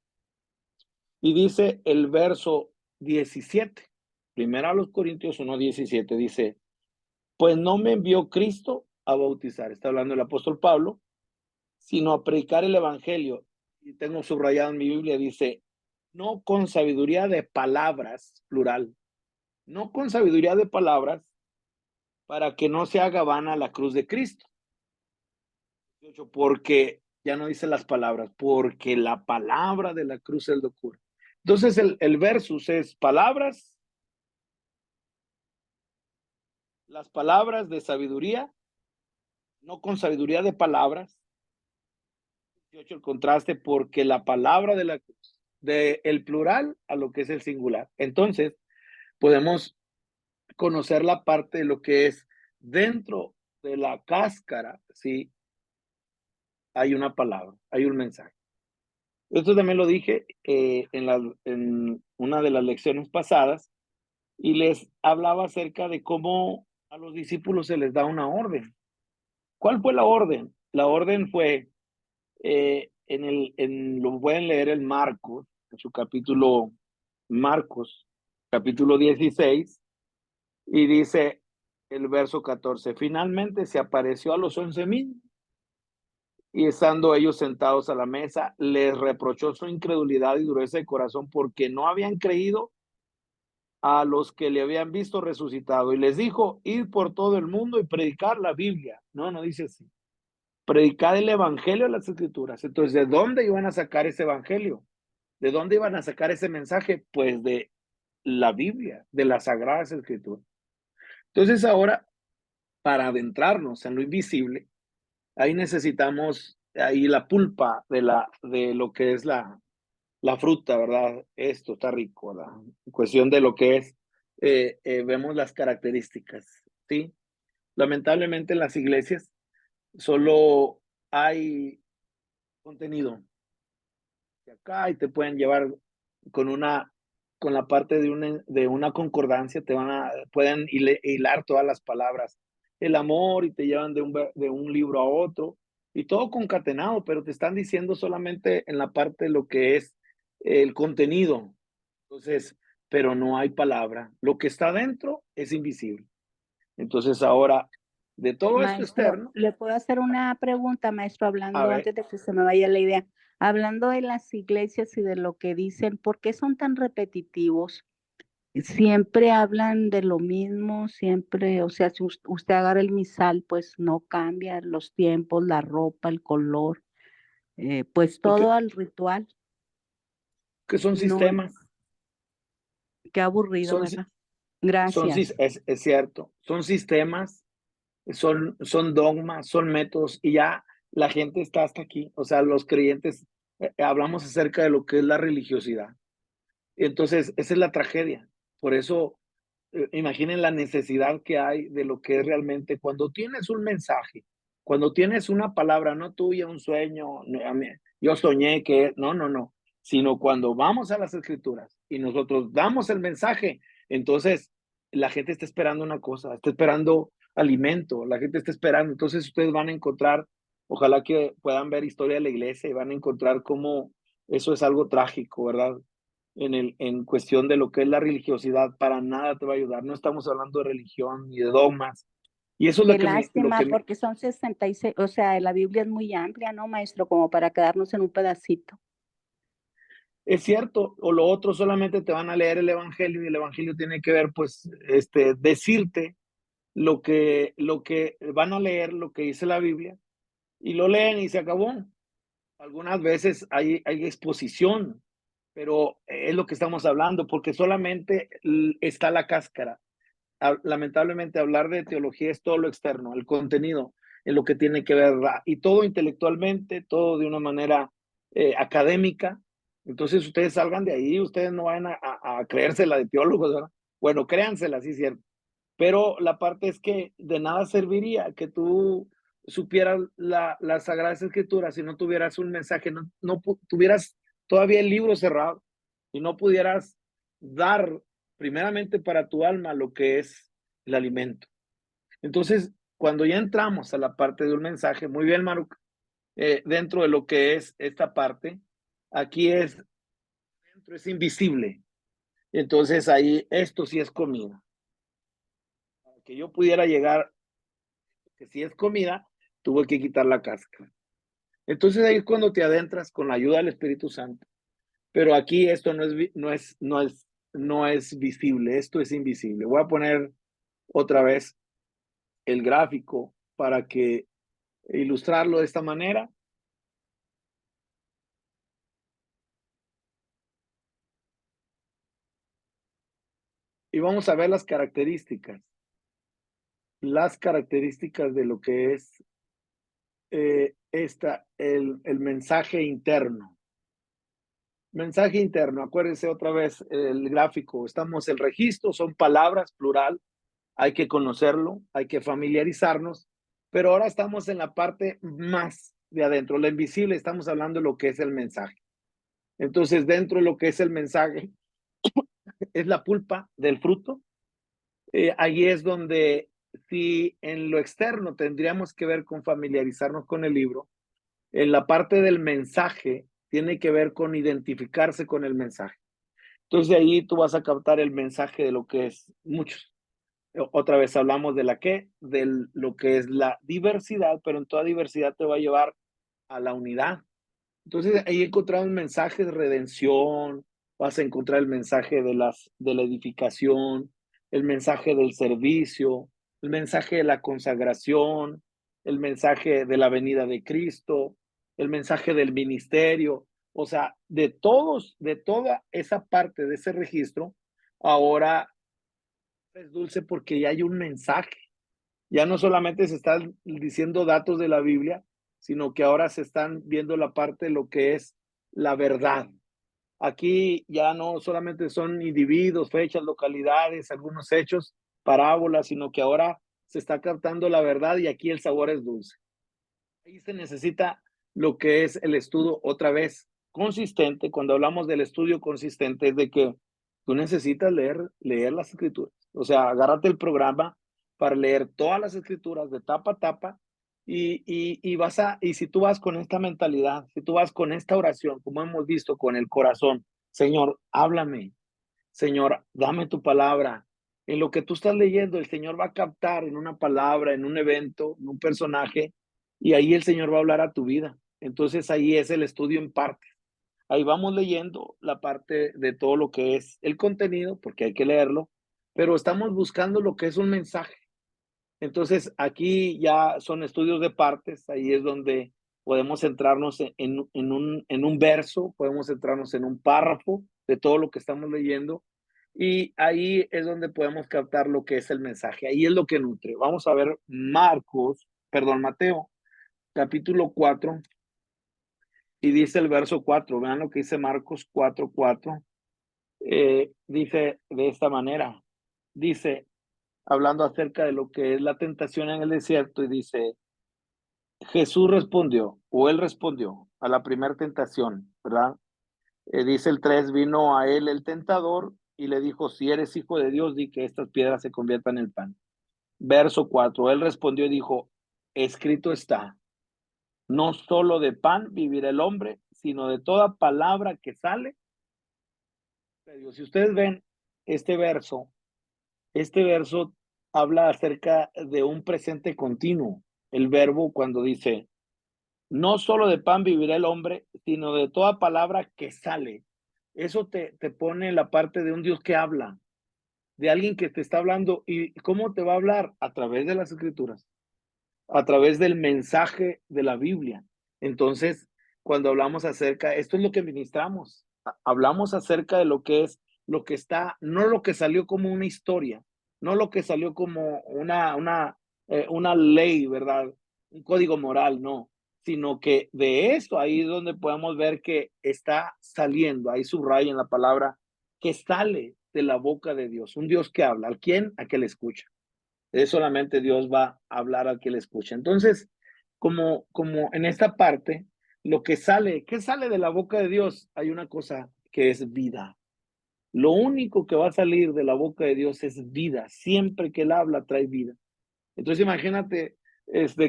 y dice el verso 17. Primero a los Corintios 1:17 dice, pues no me envió Cristo a bautizar, está hablando el apóstol Pablo, sino a predicar el evangelio. Y tengo subrayado en mi Biblia, dice, no con sabiduría de palabras, plural, no con sabiduría de palabras, para que no se haga vana la cruz de Cristo. Porque ya no dice las palabras, porque la palabra de la cruz es locura. Entonces el versus es palabras, las palabras de sabiduría, no con sabiduría de palabras. 18 el contraste, porque la palabra de la cruz, de el plural a lo que es el singular. Entonces, podemos conocer la parte de lo que es dentro de la cáscara, sí, hay una palabra, hay un mensaje. Esto también lo dije en una de las lecciones pasadas y les hablaba acerca de cómo a los discípulos se les da una orden. ¿Cuál fue la orden? La orden fue, lo pueden leer en Marcos, en su capítulo, Marcos, capítulo 16, y dice el verso 14, finalmente se apareció a los 11,000 y estando ellos sentados a la mesa, les reprochó su incredulidad y dureza de corazón porque no habían creído a los que le habían visto resucitado. Y les dijo, id por todo el mundo y predicar la Biblia. No, no dice así. Predicar el evangelio de las escrituras. Entonces, ¿de dónde iban a sacar ese evangelio? ¿De dónde iban a sacar ese mensaje? Pues de la Biblia, de las sagradas escrituras. Entonces, ahora, para adentrarnos en lo invisible, ahí necesitamos ahí la pulpa de lo que es la fruta, ¿verdad? Esto está rico, la cuestión de lo que es, vemos las características, ¿sí? Lamentablemente en las iglesias solo hay contenido. Acá y te pueden llevar con la parte de una concordancia, pueden hilar todas las palabras, el amor, y te llevan de un libro a otro, y todo concatenado, pero te están diciendo solamente en la parte de lo que es el contenido. Entonces, pero no hay palabra. Lo que está dentro es invisible. Entonces, ahora, de todo esto Maestro, externo, ¿le puedo hacer una pregunta, maestro, a hablando ver, antes de que se me vaya la idea? Hablando de las iglesias y de lo que dicen, ¿por qué son tan repetitivos? Siempre hablan de lo mismo, siempre, o sea, si usted agarra el misal, pues no cambia los tiempos, la ropa, el color, pues porque todo al ritual. que son No, sistemas, qué aburrido, son, ¿verdad? Gracias. es cierto, son sistemas, son dogmas, son métodos, y ya la gente está hasta aquí. O sea, los creyentes, hablamos acerca de lo que es la religiosidad. Entonces, esa es la tragedia. Por eso, imaginen la necesidad que hay de lo que es realmente cuando tienes un mensaje, cuando tienes una palabra, no tuya, un sueño, yo soñé que, no, no, no, sino cuando vamos a las escrituras y nosotros damos el mensaje, entonces la gente está esperando una cosa, está esperando alimento, la gente está esperando, entonces ustedes van a encontrar, ojalá que puedan ver historia de la iglesia y van a encontrar cómo eso es algo trágico, ¿verdad? en cuestión de lo que es la religiosidad, para nada te va a ayudar. No estamos hablando de religión ni de dogmas. Y eso es Qué lástima, me, porque son 66, o sea, la Biblia es muy amplia, ¿no, maestro? Como para quedarnos en un pedacito. es cierto, o lo otro solamente te van a leer el evangelio y el evangelio tiene que ver, pues, decirte lo que van a leer, lo que dice la Biblia, y lo leen y se acabó. Algunas veces hay exposición, pero es lo que estamos hablando, porque solamente está la cáscara. Lamentablemente hablar de teología es todo lo externo, el contenido, en lo que tiene que ver, y todo intelectualmente, todo de una manera académica. Entonces ustedes salgan de ahí, ustedes no van a creérsela de teólogos, ¿verdad? Bueno, créansela, sí es cierto. Pero la parte es que de nada serviría que tú supieras las Sagradas Escrituras si no tuvieras un mensaje, no tuvieras todavía el libro cerrado y no pudieras dar primeramente para tu alma lo que es el alimento. Entonces, cuando ya entramos a la parte de un mensaje, muy bien, Maruca, dentro de lo que es esta parte, aquí dentro es invisible. Entonces ahí esto sí es comida. Para que yo pudiera llegar, que si es comida, tuve que quitar la cáscara. Entonces ahí es cuando te adentras con la ayuda del Espíritu Santo. Pero aquí esto no es visible, esto es invisible. Voy a poner otra vez el gráfico para que ilustrarlo de esta manera. Y vamos a ver las características de lo que es el mensaje interno. Mensaje interno, acuérdense otra vez el gráfico, estamos el registro, son palabras, plural, hay que conocerlo, hay que familiarizarnos, pero ahora estamos en la parte más de adentro, lo invisible, estamos hablando de lo que es el mensaje. Entonces, dentro de lo que es el mensaje, es la pulpa del fruto. Ahí es donde, si en lo externo tendríamos que ver con familiarizarnos con el libro, en la parte del mensaje tiene que ver con identificarse con el mensaje. Entonces, de ahí tú vas a captar el mensaje de lo que es muchos. Otra vez hablamos de de lo que es la diversidad, pero en toda diversidad te va a llevar a la unidad. Entonces, ahí encontrar un mensaje de redención, vas a encontrar el mensaje de la edificación, el mensaje del servicio, el mensaje de la consagración, el mensaje de la venida de Cristo, el mensaje del ministerio. O sea, de toda esa parte de ese registro, ahora es dulce porque ya hay un mensaje. Ya no solamente se están diciendo datos de la Biblia, sino que ahora se están viendo la parte de lo que es la verdad. Aquí ya no solamente son individuos, fechas, localidades, algunos hechos, parábolas, sino que ahora se está captando la verdad y aquí el sabor es dulce. Ahí se necesita lo que es el estudio otra vez consistente. Cuando hablamos del estudio consistente es de que tú necesitas leer las escrituras. O sea, agárrate el programa para leer todas las escrituras de tapa a tapa y si tú vas con esta mentalidad, si tú vas con esta oración, como hemos visto, con el corazón, Señor, háblame, Señor, dame tu palabra. En lo que tú estás leyendo, el Señor va a captar en una palabra, en un evento, en un personaje, y ahí el Señor va a hablar a tu vida. Entonces ahí es el estudio en parte. Ahí vamos leyendo la parte de todo lo que es el contenido, porque hay que leerlo, pero estamos buscando lo que es un mensaje. Entonces aquí ya son estudios de partes, ahí es donde podemos centrarnos en un verso, podemos centrarnos en un párrafo de todo lo que estamos leyendo y ahí es donde podemos captar lo que es el mensaje, ahí es lo que nutre. Vamos a ver Mateo, capítulo 4 y dice el verso 4. Vean lo que dice Marcos 4:4. Dice de esta manera, dice, hablando acerca de lo que es la tentación en el desierto, y dice, Jesús respondió, o él respondió a la primera tentación, ¿verdad? Dice el 3, vino a él el tentador y le dijo, si eres hijo de Dios, di que estas piedras se conviertan en pan. Verso 4, él respondió y dijo, escrito está, no solo de pan vivirá el hombre, sino de toda palabra que sale Si ustedes ven este verso habla acerca de un presente continuo. El verbo cuando dice, no solo de pan vivirá el hombre, sino de toda palabra que sale. Eso te pone en la parte de un Dios que habla, de alguien que te está hablando. ¿Y cómo te va a hablar? A través de las escrituras, a través del mensaje de la Biblia. Entonces, cuando hablamos acerca, esto es lo que ministramos, hablamos acerca de lo que es, lo que está, no lo que salió como una historia, no lo que salió como una ley, ¿verdad? Un código moral, no, sino que de esto ahí es donde podemos ver que está saliendo, ahí subraya en la palabra, que sale de la boca de Dios, un Dios que habla, ¿al quién? A que le escucha. Es solamente Dios va a hablar al que le escucha. Entonces, como en esta parte, lo que sale, ¿qué sale de la boca de Dios? Hay una cosa que es vida. Lo único que va a salir de la boca de Dios es vida. Siempre que Él habla, trae vida. Entonces, imagínate,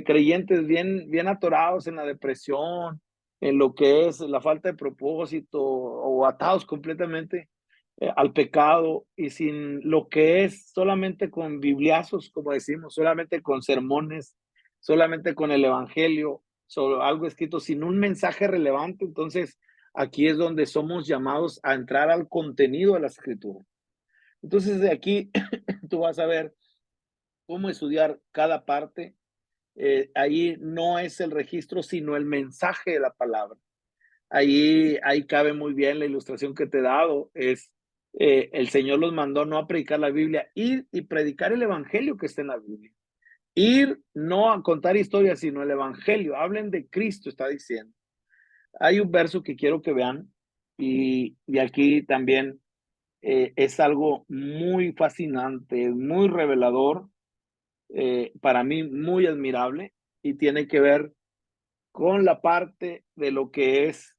creyentes bien atorados en la depresión, en lo que es la falta de propósito, o atados completamente al pecado, y sin lo que es solamente con bibliazos, como decimos, solamente con sermones, solamente con el evangelio, solo algo escrito sin un mensaje relevante. Entonces aquí es donde somos llamados a entrar al contenido de la escritura. Entonces de aquí tú vas a ver cómo estudiar cada parte. Ahí no es el registro, sino el mensaje de la palabra. Ahí cabe muy bien la ilustración que te he dado. El Señor los mandó no a predicar la Biblia, ir y predicar el evangelio que está en la Biblia. Ir no a contar historias, sino el evangelio. Hablen de Cristo, está diciendo. Hay un verso que quiero que vean, y aquí también es algo muy fascinante, muy revelador, para mí muy admirable, y tiene que ver con la parte de lo que es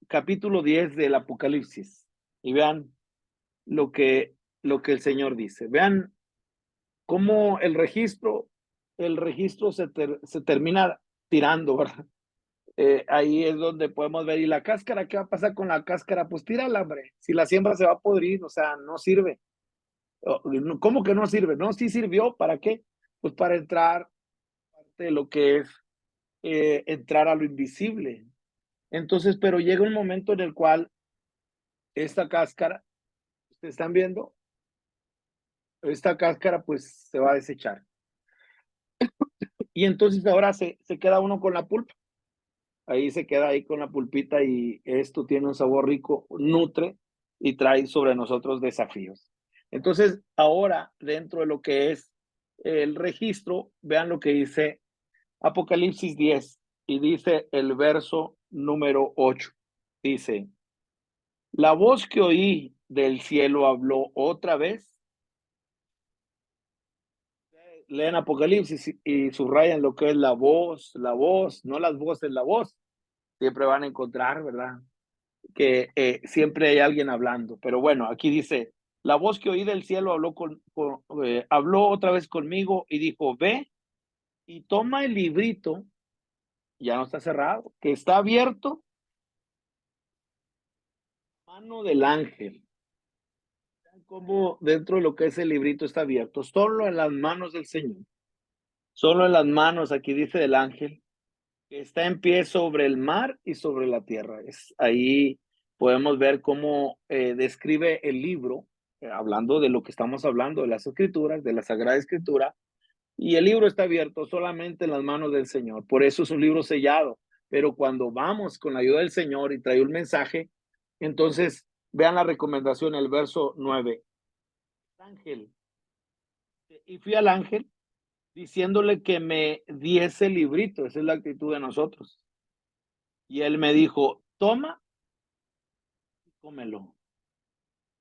capítulo 10 del Apocalipsis. Y vean lo que el Señor dice. Vean cómo el registro se termina tirando, ¿verdad? Ahí es donde podemos ver. ¿Y la cáscara? ¿Qué va a pasar con la cáscara? Pues tírala, hombre. Si la siembra se va a podrir, o sea, no sirve. ¿Cómo que no sirve? No, sí sirvió. ¿Para qué? Pues para entrar de lo que es entrar a lo invisible. Entonces, pero llega un momento en el cual esta cáscara, ¿ustedes están viendo? Esta cáscara pues se va a desechar. Y entonces ahora se queda uno con la pulpa. Ahí se queda ahí con la pulpita, y esto tiene un sabor rico, nutre y trae sobre nosotros desafíos. Entonces ahora, dentro de lo que es el registro, vean lo que dice Apocalipsis 10, y dice el verso número 8. Dice, la voz que oí del cielo habló otra vez. Leen Apocalipsis y subrayan lo que es la voz, no las voces, la voz. Siempre van a encontrar, ¿verdad? Que siempre hay alguien hablando. Pero bueno, aquí dice, la voz que oí del cielo habló otra vez conmigo y dijo, ve y toma el librito, ya no está cerrado, que está abierto, mano del ángel. Como dentro de lo que es el librito está abierto, solo en las manos del Señor, solo en las manos, aquí dice, del ángel, que está en pie sobre el mar y sobre la tierra. Ahí podemos ver cómo describe el libro, hablando de lo que estamos hablando, de las escrituras, de la Sagrada Escritura, y el libro está abierto solamente en las manos del Señor. Por eso es un libro sellado. Pero cuando vamos con la ayuda del Señor y trae un mensaje, entonces vean la recomendación, el verso 9. Ángel. Y fui al ángel diciéndole que me diese el librito. Esa es la actitud de nosotros. Y él me dijo, toma y cómelo.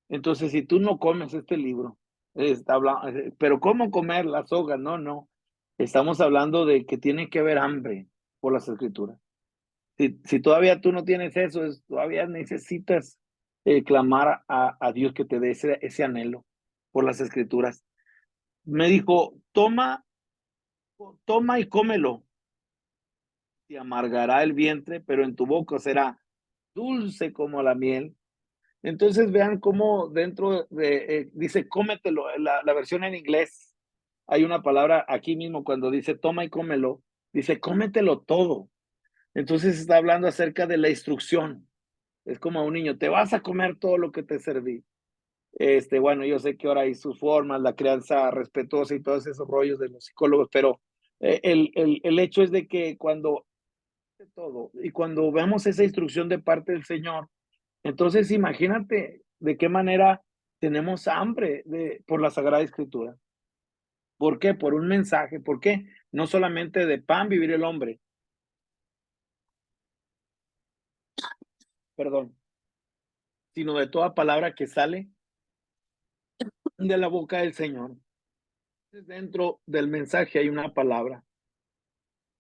Entonces, si tú no comes este libro, está hablando, pero ¿cómo comer la soga? No, no. Estamos hablando de que tiene que haber hambre por las escrituras. Si todavía tú no tienes eso, todavía necesitas clamar a Dios que te dé ese anhelo por las escrituras. Me dijo, toma y cómelo. Te amargará el vientre, pero en tu boca será dulce como la miel. Entonces vean cómo dentro de, dice cómetelo, la versión en inglés, hay una palabra aquí mismo cuando dice toma y cómelo, dice cómetelo todo. Entonces está hablando acerca de la instrucción. Es como a un niño, te vas a comer todo lo que te serví. Bueno, yo sé que ahora hay sus formas, la crianza respetuosa y todos esos rollos de los psicólogos, pero el hecho es de que cuando todo y cuando veamos esa instrucción de parte del Señor, entonces imagínate de qué manera tenemos hambre por la Sagrada Escritura. ¿Por qué? Por un mensaje. ¿Por qué? No solamente de pan vivir el hombre, perdón, sino de toda palabra que sale de la boca del Señor. Dentro del mensaje hay una palabra.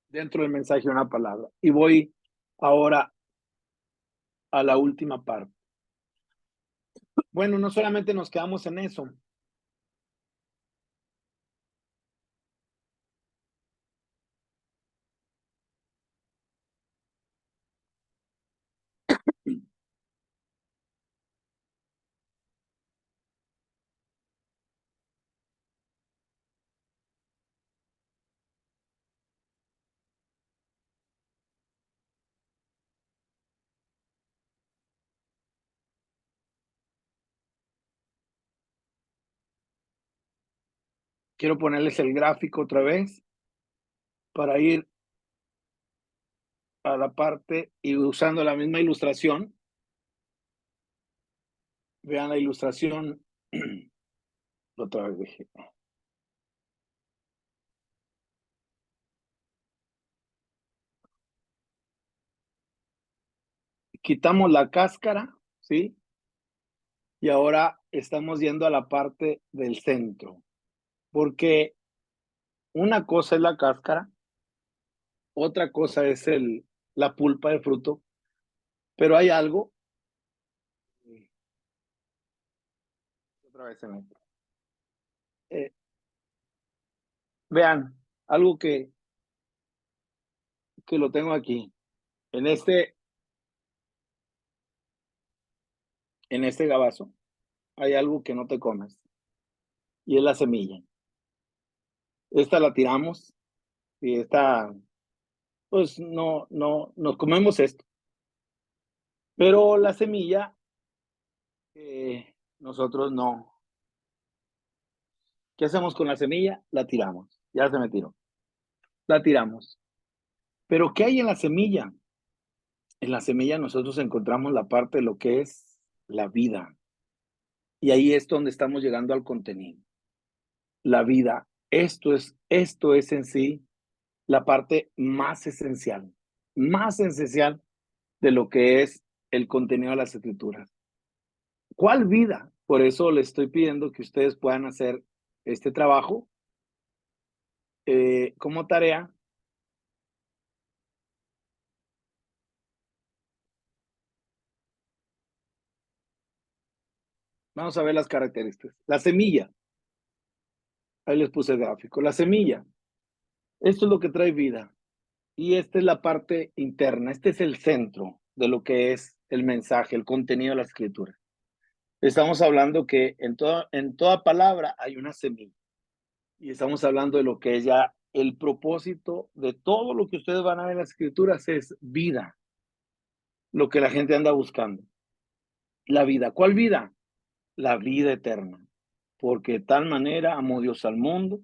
Dentro del mensaje hay una palabra. Y voy ahora a la última parte. Bueno, no solamente nos quedamos en eso. Quiero ponerles el gráfico otra vez para ir a la parte y usando la misma ilustración. Vean la ilustración. Otra vez dije. Quitamos la cáscara, ¿sí? Y ahora estamos yendo a la parte del centro. Porque una cosa es la cáscara, otra cosa es la pulpa del fruto, pero hay algo. Otra vez se me. Vean, algo que lo tengo aquí. En este gabazo hay algo que no te comes y es la semilla. Esta la tiramos y esta, pues no, nos comemos esto. Pero la semilla, nosotros no. ¿Qué hacemos con la semilla? La tiramos. Ya se me tiró. La tiramos. Pero ¿qué hay en la semilla? En la semilla nosotros encontramos la parte de lo que es la vida. Y ahí es donde estamos llegando al contenido. La vida. Esto es en sí la parte más esencial de lo que es el contenido de las escrituras. ¿Cuál vida? Por eso les estoy pidiendo que ustedes puedan hacer este trabajo como tarea. Vamos a ver las características. La semilla. Ahí les puse el gráfico. La semilla. Esto es lo que trae vida. Y esta es la parte interna. Este es el centro de lo que es el mensaje, el contenido de la escritura. Estamos hablando que en toda palabra hay una semilla. Y estamos hablando de lo que es ya el propósito de todo lo que ustedes van a ver en las escrituras es vida. Lo que la gente anda buscando. La vida. ¿Cuál vida? La vida eterna. Porque de tal manera amó Dios al mundo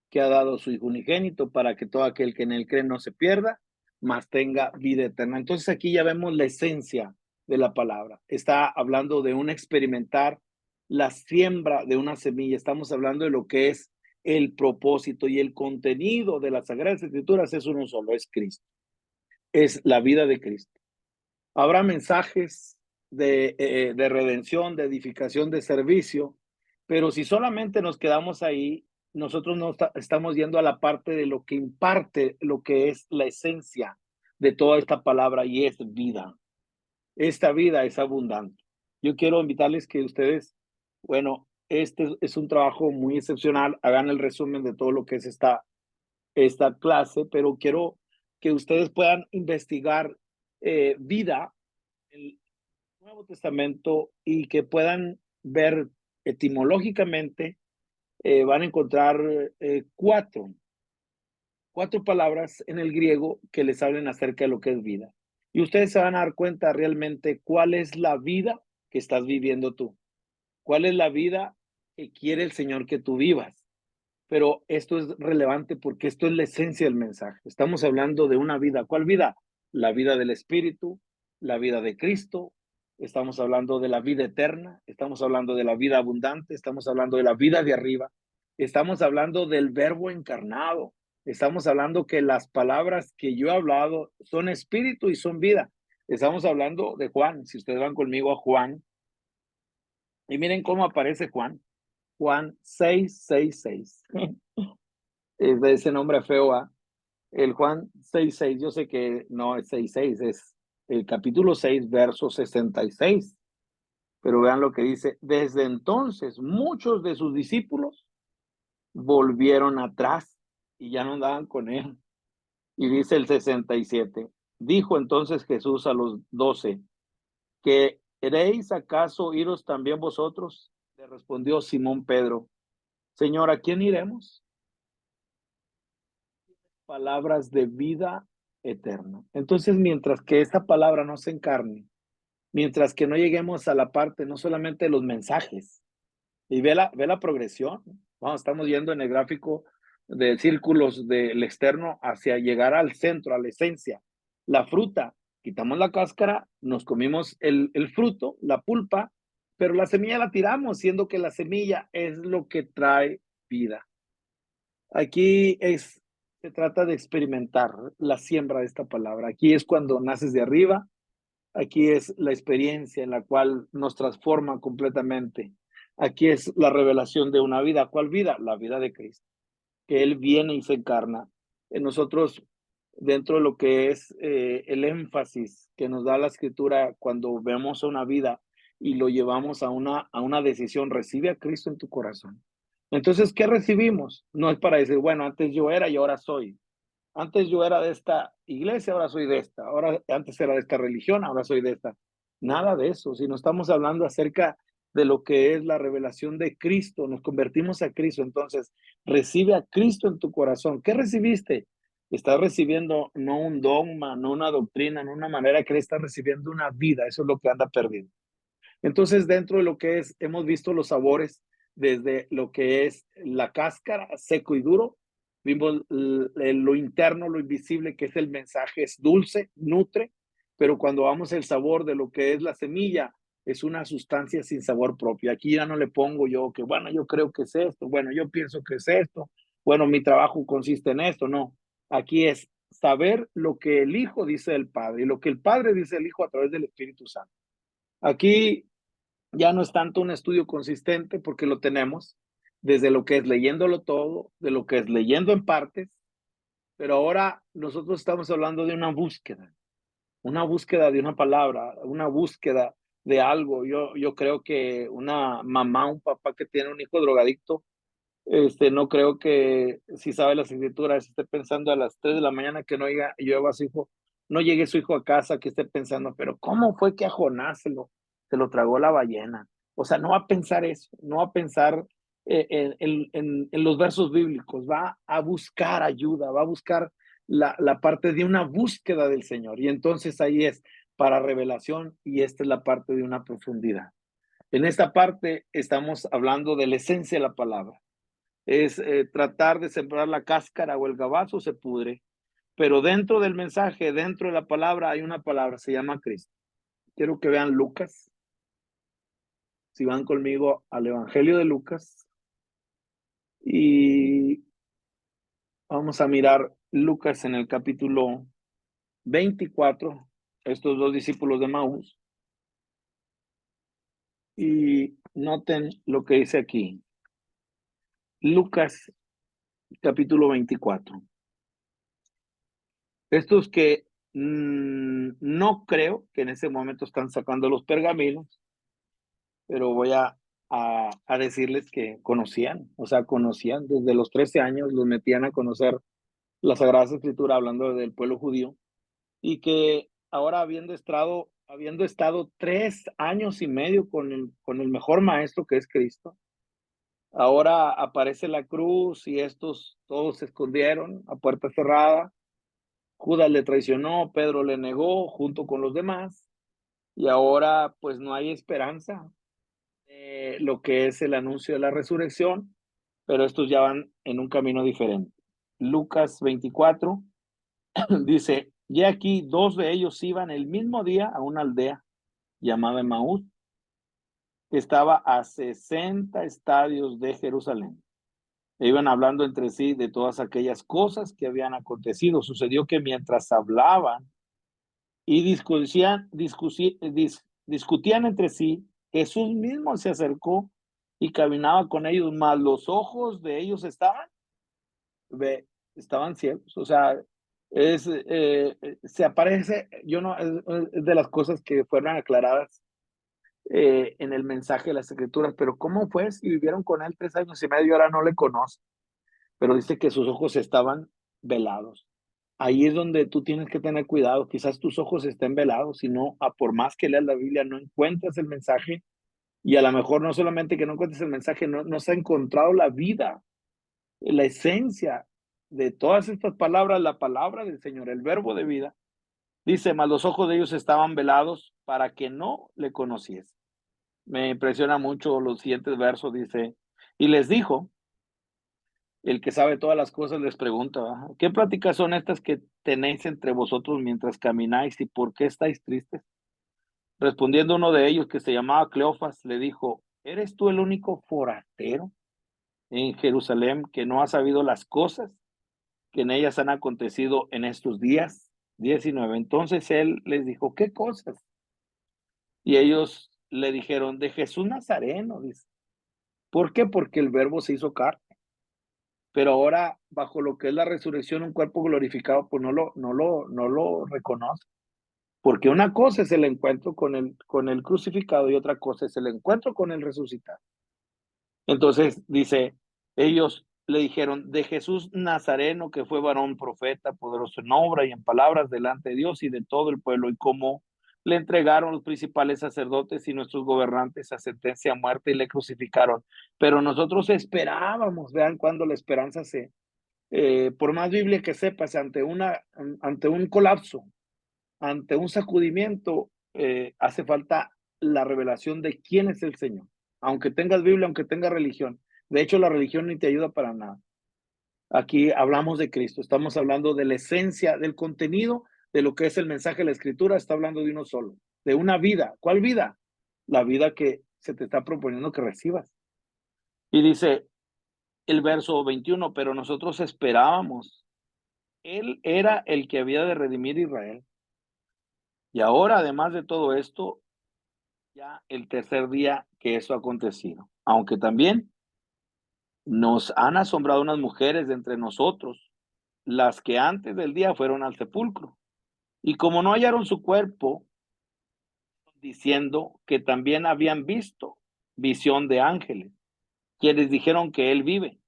que ha dado su Hijo unigénito para que todo aquel que en él cree no se pierda, mas tenga vida eterna. Entonces aquí ya vemos la esencia de la palabra. Está hablando de un experimentar la siembra de una semilla. Estamos hablando de lo que es el propósito y el contenido de las Sagradas Escrituras es uno solo, es Cristo. Es la vida de Cristo. Habrá mensajes de redención, de edificación, de servicio, pero si solamente nos quedamos ahí, nosotros no estamos yendo a la parte de lo que imparte, lo que es la esencia de toda esta palabra y es vida. Esta vida es abundante. Yo quiero invitarles que ustedes, bueno, este es un trabajo muy excepcional, hagan el resumen de todo lo que es esta clase, pero quiero que ustedes puedan investigar vida Nuevo Testamento y que puedan ver etimológicamente, van a encontrar cuatro palabras en el griego que les hablen acerca de lo que es vida. Y ustedes se van a dar cuenta realmente cuál es la vida que estás viviendo tú. ¿Cuál es la vida que quiere el Señor que tú vivas? Pero esto es relevante porque esto es la esencia del mensaje. Estamos hablando de una vida. ¿Cuál vida? La vida del Espíritu, la vida de Cristo. Estamos hablando de la vida eterna. Estamos hablando de la vida abundante. Estamos hablando de la vida de arriba. Estamos hablando del Verbo encarnado. Estamos hablando que las palabras que yo he hablado son espíritu y son vida. Estamos hablando de Juan. Si ustedes van conmigo a Juan, y miren cómo aparece Juan. Juan 6:6:6. Es de ese nombre feo, ¿ah? El Juan 6:6, yo sé que no es 6:6, es el capítulo 6, verso 66. Pero vean lo que dice. Desde entonces, muchos de sus discípulos volvieron atrás y ya no andaban con él. Y dice el 67. Dijo entonces Jesús a los 12, ¿queréis acaso iros también vosotros? Le respondió Simón Pedro, Señor, ¿a quién iremos? Palabras de vida eterna. Entonces, mientras que esta palabra no se encarne, mientras que no lleguemos a la parte no solamente de los mensajes, y ve la progresión, vamos, estamos yendo en el gráfico de círculos del externo hacia llegar al centro, a la esencia, la fruta, quitamos la cáscara, nos comimos el fruto, la pulpa, pero la semilla la tiramos, siendo que la semilla es lo que trae vida. Aquí se trata de experimentar la siembra de esta palabra. Aquí es cuando naces de arriba. Aquí es la experiencia en la cual nos transforma completamente. Aquí es la revelación de una vida. ¿Cuál vida? La vida de Cristo. Que Él viene y se encarna en nosotros dentro de lo que es el énfasis que nos da la Escritura cuando vemos una vida y lo llevamos a una decisión. Recibe a Cristo en tu corazón. Entonces, ¿qué recibimos? No es para decir, bueno, antes yo era y ahora soy. Antes yo era de esta iglesia, ahora soy de esta. Ahora, antes era de esta religión, ahora soy de esta. Nada de eso, sino estamos hablando acerca de lo que es la revelación de Cristo. Nos convertimos a Cristo. Entonces, recibe a Cristo en tu corazón. ¿Qué recibiste? Estás recibiendo no un dogma, no una doctrina, no una manera que estás recibiendo una vida. Eso es lo que anda perdiendo. Entonces, dentro de lo que es, hemos visto los sabores desde lo que es la cáscara, seco y duro. Vimos lo interno, lo invisible, que es el mensaje, es dulce, nutre, pero cuando vamos el sabor de lo que es la semilla, es una sustancia sin sabor propio. Aquí ya no le pongo yo que, bueno, yo creo que es esto, bueno, yo pienso que es esto, bueno, mi trabajo consiste en esto, no. Aquí es saber lo que el Hijo dice del Padre y lo que el Padre dice del Hijo a través del Espíritu Santo. Aquí ya no es tanto un estudio consistente porque lo tenemos desde lo que es leyéndolo todo, de lo que es leyendo en partes, pero ahora nosotros estamos hablando de una búsqueda de una palabra, una búsqueda de algo. Yo creo que una mamá, un papá que tiene un hijo drogadicto, no creo que si sabe las escrituras esté pensando a las 3 de la mañana que no llueva a su hijo, no llegue su hijo a casa, que esté pensando, pero ¿cómo fue que a Jonás se lo tragó la ballena? O sea, no va a pensar eso, no va a pensar en los versos bíblicos, va a buscar ayuda, va a buscar la parte de una búsqueda del Señor. Y entonces ahí es para revelación y esta es la parte de una profundidad. En esta parte estamos hablando de la esencia de la palabra. Es tratar de sembrar la cáscara o el gabazo se pudre, pero dentro del mensaje, dentro de la palabra, hay una palabra, se llama Cristo. Quiero que vean Lucas, si van conmigo al Evangelio de Lucas, y vamos a mirar Lucas en el capítulo 24, estos dos discípulos de Maús, y noten lo que dice aquí. Lucas capítulo 24. Estos que no creo que en ese momento están sacando los pergaminos, pero voy a decirles que conocían, o sea, conocían desde los 13 años, los metían a conocer la Sagrada Escritura hablando del pueblo judío, y que ahora habiendo estado habiendo estado 3 años y medio con el mejor maestro que es Cristo. Ahora aparece la cruz y estos todos se escondieron a puerta cerrada. Judas le traicionó, Pedro le negó junto con los demás. Y ahora pues no hay esperanza de lo que es el anuncio de la resurrección, pero estos ya van en un camino diferente. Lucas 24 dice, y aquí 2 de ellos iban el mismo día a una aldea llamada Emaús, que estaba a 60 estadios de Jerusalén. E iban hablando entre sí de todas aquellas cosas que habían acontecido. Sucedió que mientras hablaban y discutían entre sí, Jesús mismo se acercó y caminaba con ellos, mas los ojos de ellos estaban ciegos. O sea, se aparece, yo no, es de las cosas que fueron aclaradas en el mensaje de las Escrituras, pero ¿cómo fue si vivieron con él 3 años y medio y ahora no le conocen? Pero dice que sus ojos estaban velados. Ahí es donde tú tienes que tener cuidado. Quizás tus ojos estén velados, si no, por más que leas la Biblia, no encuentras el mensaje. Y a lo mejor no solamente que no encuentres el mensaje, no se ha encontrado la vida, la esencia de todas estas palabras, la palabra del Señor, el verbo de vida. Dice, mas los ojos de ellos estaban velados para que no le conociese. Me impresiona mucho los siguientes versos, dice, y les dijo, el que sabe todas las cosas les pregunta, ¿verdad? ¿Qué pláticas son estas que tenéis entre vosotros mientras camináis y por qué estáis tristes? Respondiendo uno de ellos, que se llamaba Cleofas, le dijo, ¿eres tú el único forastero en Jerusalén que no ha sabido las cosas que en ellas han acontecido en estos días? 19. Entonces él les dijo, ¿qué cosas? Y ellos le dijeron, de Jesús Nazareno, dice. ¿Por qué? Porque el verbo se hizo carne. Pero ahora, bajo lo que es la resurrección, un cuerpo glorificado, pues no lo reconoce. Porque una cosa es el encuentro con el crucificado y otra cosa es el encuentro con el resucitado. Entonces, dice, ellos le dijeron, de Jesús Nazareno, que fue varón profeta, poderoso en obra y en palabras delante de Dios y de todo el pueblo, y cómo le entregaron los principales sacerdotes y nuestros gobernantes a sentencia a muerte y le crucificaron. Pero nosotros esperábamos, vean cuando la esperanza por más Biblia que sepas, ante un colapso, ante un sacudimiento, hace falta la revelación de quién es el Señor. Aunque tengas Biblia, aunque tengas religión. De hecho, la religión ni te ayuda para nada. Aquí hablamos de Cristo, estamos hablando de la esencia, del contenido de lo que es el mensaje de la Escritura, está hablando de uno solo, de una vida. ¿Cuál vida? La vida que se te está proponiendo que recibas. Y dice el verso 21, pero nosotros esperábamos. Él era el que había de redimir a Israel. Y ahora, además de todo esto, ya el tercer día que eso ha acontecido. Aunque también nos han asombrado unas mujeres de entre nosotros, las que antes del día fueron al sepulcro. Y como no hallaron su cuerpo, diciendo que también habían visto visión de ángeles, quienes dijeron que él vive.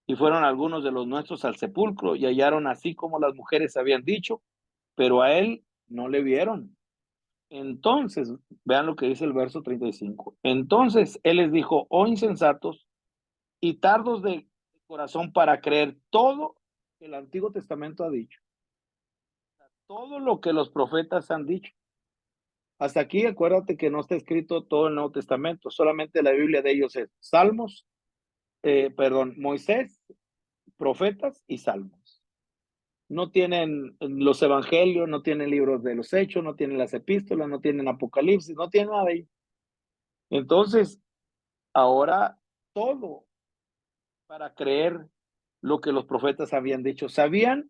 Y fueron algunos de los nuestros al sepulcro y hallaron así como las mujeres habían dicho, pero a él no le vieron. Entonces, vean lo que dice el verso 35. Entonces él les dijo, oh insensatos y tardos de corazón para creer todo que el Antiguo Testamento ha dicho. Todo lo que los profetas han dicho. Hasta aquí, acuérdate que no está escrito todo el Nuevo Testamento, solamente la Biblia de ellos es Salmos, Moisés, profetas y Salmos. No tienen los evangelios, no tienen libros de los hechos, no tienen las epístolas, no tienen Apocalipsis, no tienen nada de ello. Entonces, ahora todo para creer lo que los profetas habían dicho. Sabían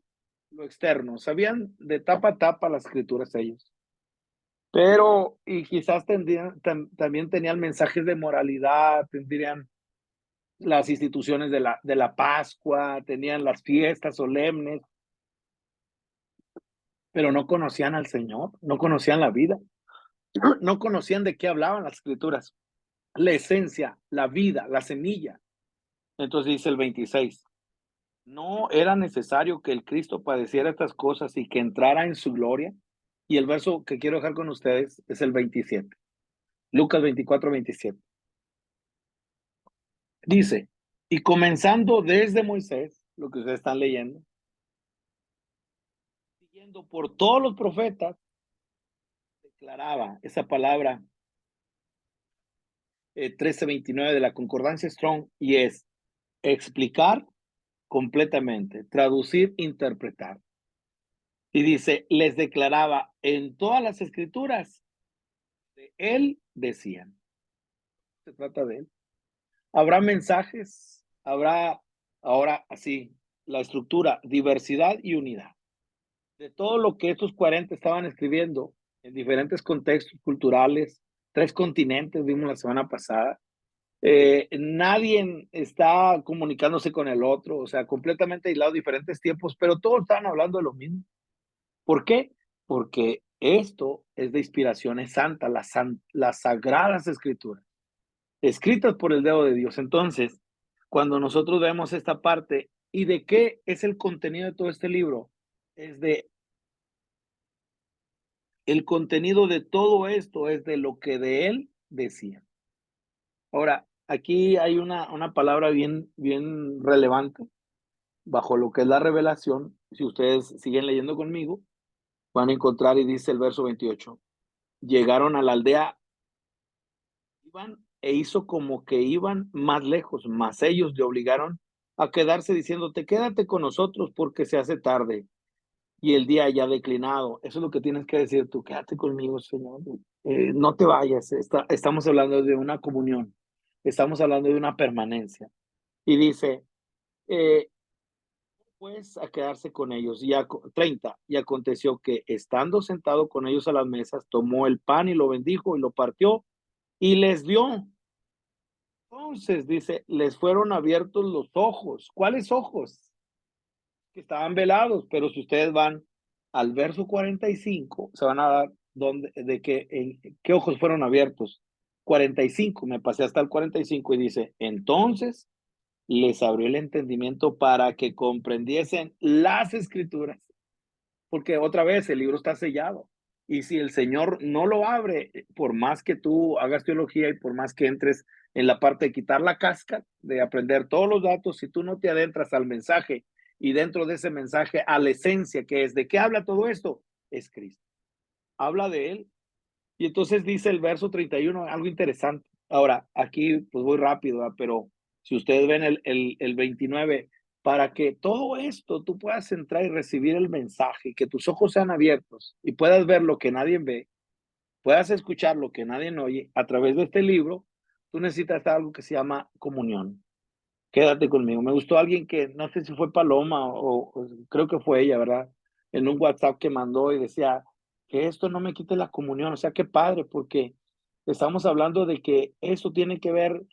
lo externo, sabían de tapa a tapa las escrituras ellos. Pero, y quizás también tenían mensajes de moralidad, tendrían las instituciones de la Pascua, tenían las fiestas solemnes, pero no conocían al Señor, no conocían la vida, no conocían de qué hablaban las escrituras, la esencia, la vida, la semilla. Entonces dice el 26, no era necesario que el Cristo padeciera estas cosas y que entrara en su gloria. Y el verso que quiero dejar con ustedes es el 27. Lucas 24, 27. Dice, y comenzando desde Moisés, lo que ustedes están leyendo, siguiendo por todos los profetas, declaraba esa palabra 13:29 de la concordancia Strong, y es explicar completamente, traducir, interpretar. Y dice, les declaraba en todas las escrituras, de él decían. Se trata de él. Habrá mensajes, habrá ahora así, la estructura, diversidad y unidad. De todo lo que estos 40 estaban escribiendo en diferentes contextos culturales, 3 continentes, vimos la semana pasada, nadie está comunicándose con el otro, o sea, completamente aislados, diferentes tiempos, pero todos estaban hablando de lo mismo. ¿Por qué? Porque esto es de inspiración, es santa, las sagradas escrituras, escritas por el dedo de Dios. Entonces, cuando nosotros vemos esta parte, ¿y de qué es el contenido de todo este libro? Es de, el contenido de todo esto es de lo que de él decía. Ahora, aquí hay una palabra bien relevante bajo lo que es la revelación. Si ustedes siguen leyendo conmigo, van a encontrar, y dice el verso 28, llegaron a la aldea, iban e hizo como que iban más lejos, mas ellos le obligaron a quedarse diciéndote, quédate con nosotros porque se hace tarde y el día ya ha declinado. Eso es lo que tienes que decir tú, quédate conmigo, Señor. No te vayas, estamos hablando de una comunión, estamos hablando de una permanencia. Y dice, pues a quedarse con ellos. 30, y aconteció que estando sentado con ellos a las mesas, tomó el pan y lo bendijo y lo partió y les dio. Entonces, dice, les fueron abiertos los ojos. ¿Cuáles ojos? Que estaban velados, pero si ustedes van al verso 45, se van a dar qué ojos fueron abiertos. 45, me pasé hasta el 45 y dice, entonces les abrió el entendimiento para que comprendiesen las escrituras, porque otra vez el libro está sellado. Y si el Señor no lo abre, por más que tú hagas teología y por más que entres en la parte de quitar la cáscara, de aprender todos los datos, si tú no te adentras al mensaje y dentro de ese mensaje a la esencia que es, ¿de qué habla todo esto? Es Cristo. Habla de Él. Y entonces dice el verso 31, algo interesante. Ahora, aquí pues voy rápido, ¿verdad? Pero si ustedes ven el 29, para que todo esto tú puedas entrar y recibir el mensaje, que tus ojos sean abiertos y puedas ver lo que nadie ve, puedas escuchar lo que nadie oye a través de este libro, tú necesitas algo que se llama comunión. Quédate conmigo. Me gustó alguien que, no sé si fue Paloma o creo que fue ella, ¿verdad? En un WhatsApp que mandó y decía, que esto no me quite la comunión. O sea, qué padre, porque estamos hablando de que eso tiene que ver,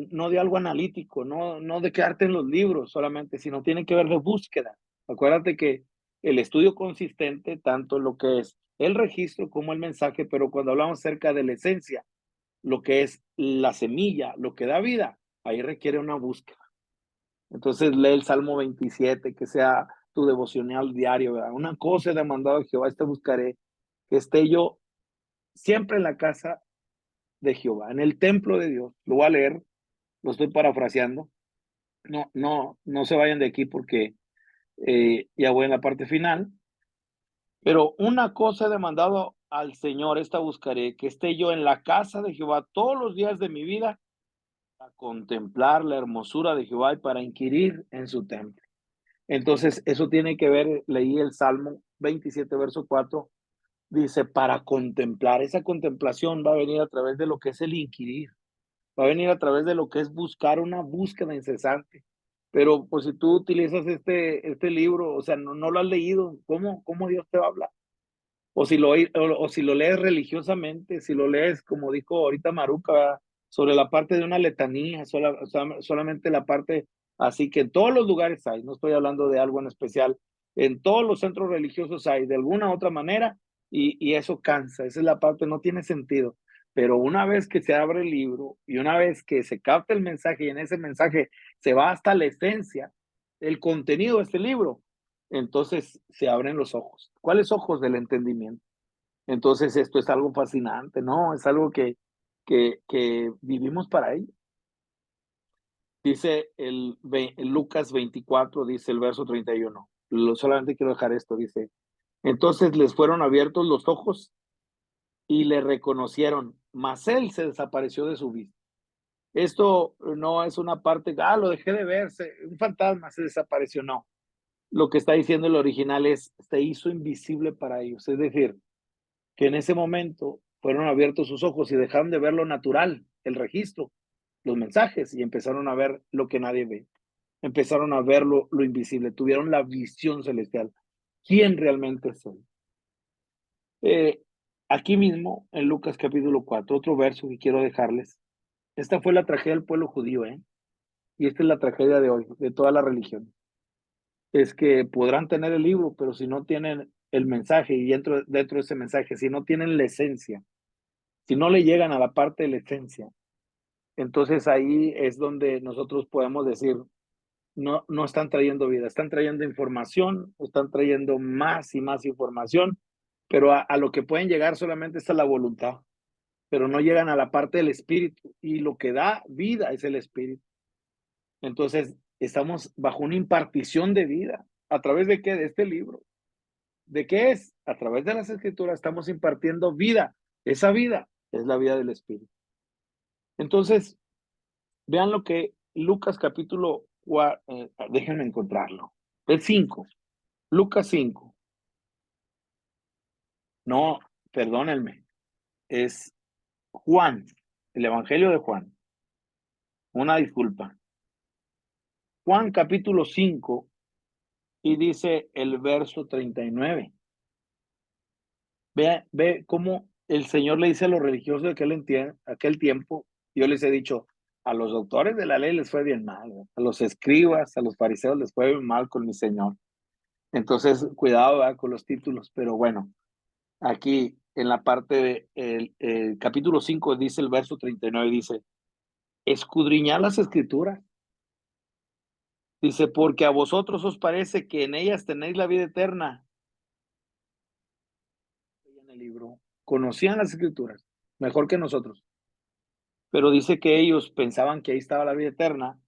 no de algo analítico, no de quedarte en los libros solamente, sino tiene que ver de búsqueda. Acuérdate que el estudio consistente, tanto lo que es el registro como el mensaje, pero cuando hablamos acerca de la esencia, lo que es la semilla, lo que da vida, ahí requiere una búsqueda. Entonces lee el Salmo 27, que sea tu devocional diario, ¿verdad? Una cosa he demandado a Jehová, buscaré, que esté yo siempre en la casa de Jehová, en el templo de Dios. Lo voy a leer, lo estoy parafraseando. No se vayan de aquí porque ya voy en la parte final. Pero una cosa he demandado al Señor, esta buscaré, que esté yo en la casa de Jehová todos los días de mi vida, para contemplar la hermosura de Jehová y para inquirir en su templo. Entonces, eso tiene que ver, leí el Salmo 27, verso 4, dice, para contemplar, esa contemplación va a venir a través de lo que es el inquirir, va a venir a través de lo que es buscar una búsqueda incesante. Pero pues si tú utilizas este libro, o sea, no lo has leído, ¿cómo Dios te va a hablar? O si lo lees religiosamente, si lo lees, como dijo ahorita Maruca, ¿verdad? Sobre la parte de una letanía, solamente la parte, así que en todos los lugares hay, no estoy hablando de algo en especial, en todos los centros religiosos hay, de alguna u otra manera, y eso cansa, esa es la parte, no tiene sentido. Pero una vez que se abre el libro y una vez que se capta el mensaje y en ese mensaje se va hasta la esencia, el contenido de este libro, entonces se abren los ojos. ¿Cuáles ojos? Del entendimiento. Entonces esto es algo fascinante, ¿no? Es algo que vivimos para ello. Dice el Lucas 24, dice el verso 31. Solamente quiero dejar esto, dice. Entonces les fueron abiertos los ojos y le reconocieron, mas él se desapareció de su vista. Esto no es una parte, lo dejé de ver, un fantasma se desapareció, no. Lo que está diciendo el original es, se hizo invisible para ellos. Es decir, que en ese momento fueron abiertos sus ojos y dejaron de ver lo natural, el registro, los mensajes, y empezaron a ver lo que nadie ve. Empezaron a ver lo invisible, tuvieron la visión celestial. ¿Quién realmente es él? Aquí mismo, en Lucas capítulo 4, otro verso que quiero dejarles. Esta fue la tragedia del pueblo judío, ¿eh? Y esta es la tragedia de hoy, de toda la religión. Es que podrán tener el libro, pero si no tienen el mensaje y dentro de ese mensaje, si no tienen la esencia, si no le llegan a la parte de la esencia, entonces ahí es donde nosotros podemos decir, no están trayendo vida, están trayendo información, están trayendo más y más información, pero a lo que pueden llegar solamente está la voluntad, pero no llegan a la parte del espíritu, y lo que da vida es el espíritu. Entonces, estamos bajo una impartición de vida. ¿A través de qué? De este libro. ¿De qué es? A través de las escrituras estamos impartiendo vida. Esa vida es la vida del espíritu. Entonces, vean lo que Lucas capítulo 4, déjenme encontrarlo. El 5, Lucas 5. No, perdónenme, es Juan, el Evangelio de Juan. Una disculpa. Juan capítulo 5 y dice el verso 39. Ve cómo el Señor le dice a los religiosos de aquel tiempo, yo les he dicho, a los doctores de la ley les fue bien mal, ¿verdad? A los escribas, a los fariseos les fue bien mal con mi Señor. Entonces, cuidado, ¿verdad? Con los títulos, pero bueno, aquí en la parte de el capítulo 5 dice el verso 39, dice, escudriñad las escrituras. Dice, porque a vosotros os parece que en ellas tenéis la vida eterna. En el libro conocían las escrituras mejor que nosotros, pero dice que ellos pensaban que ahí estaba la vida eterna.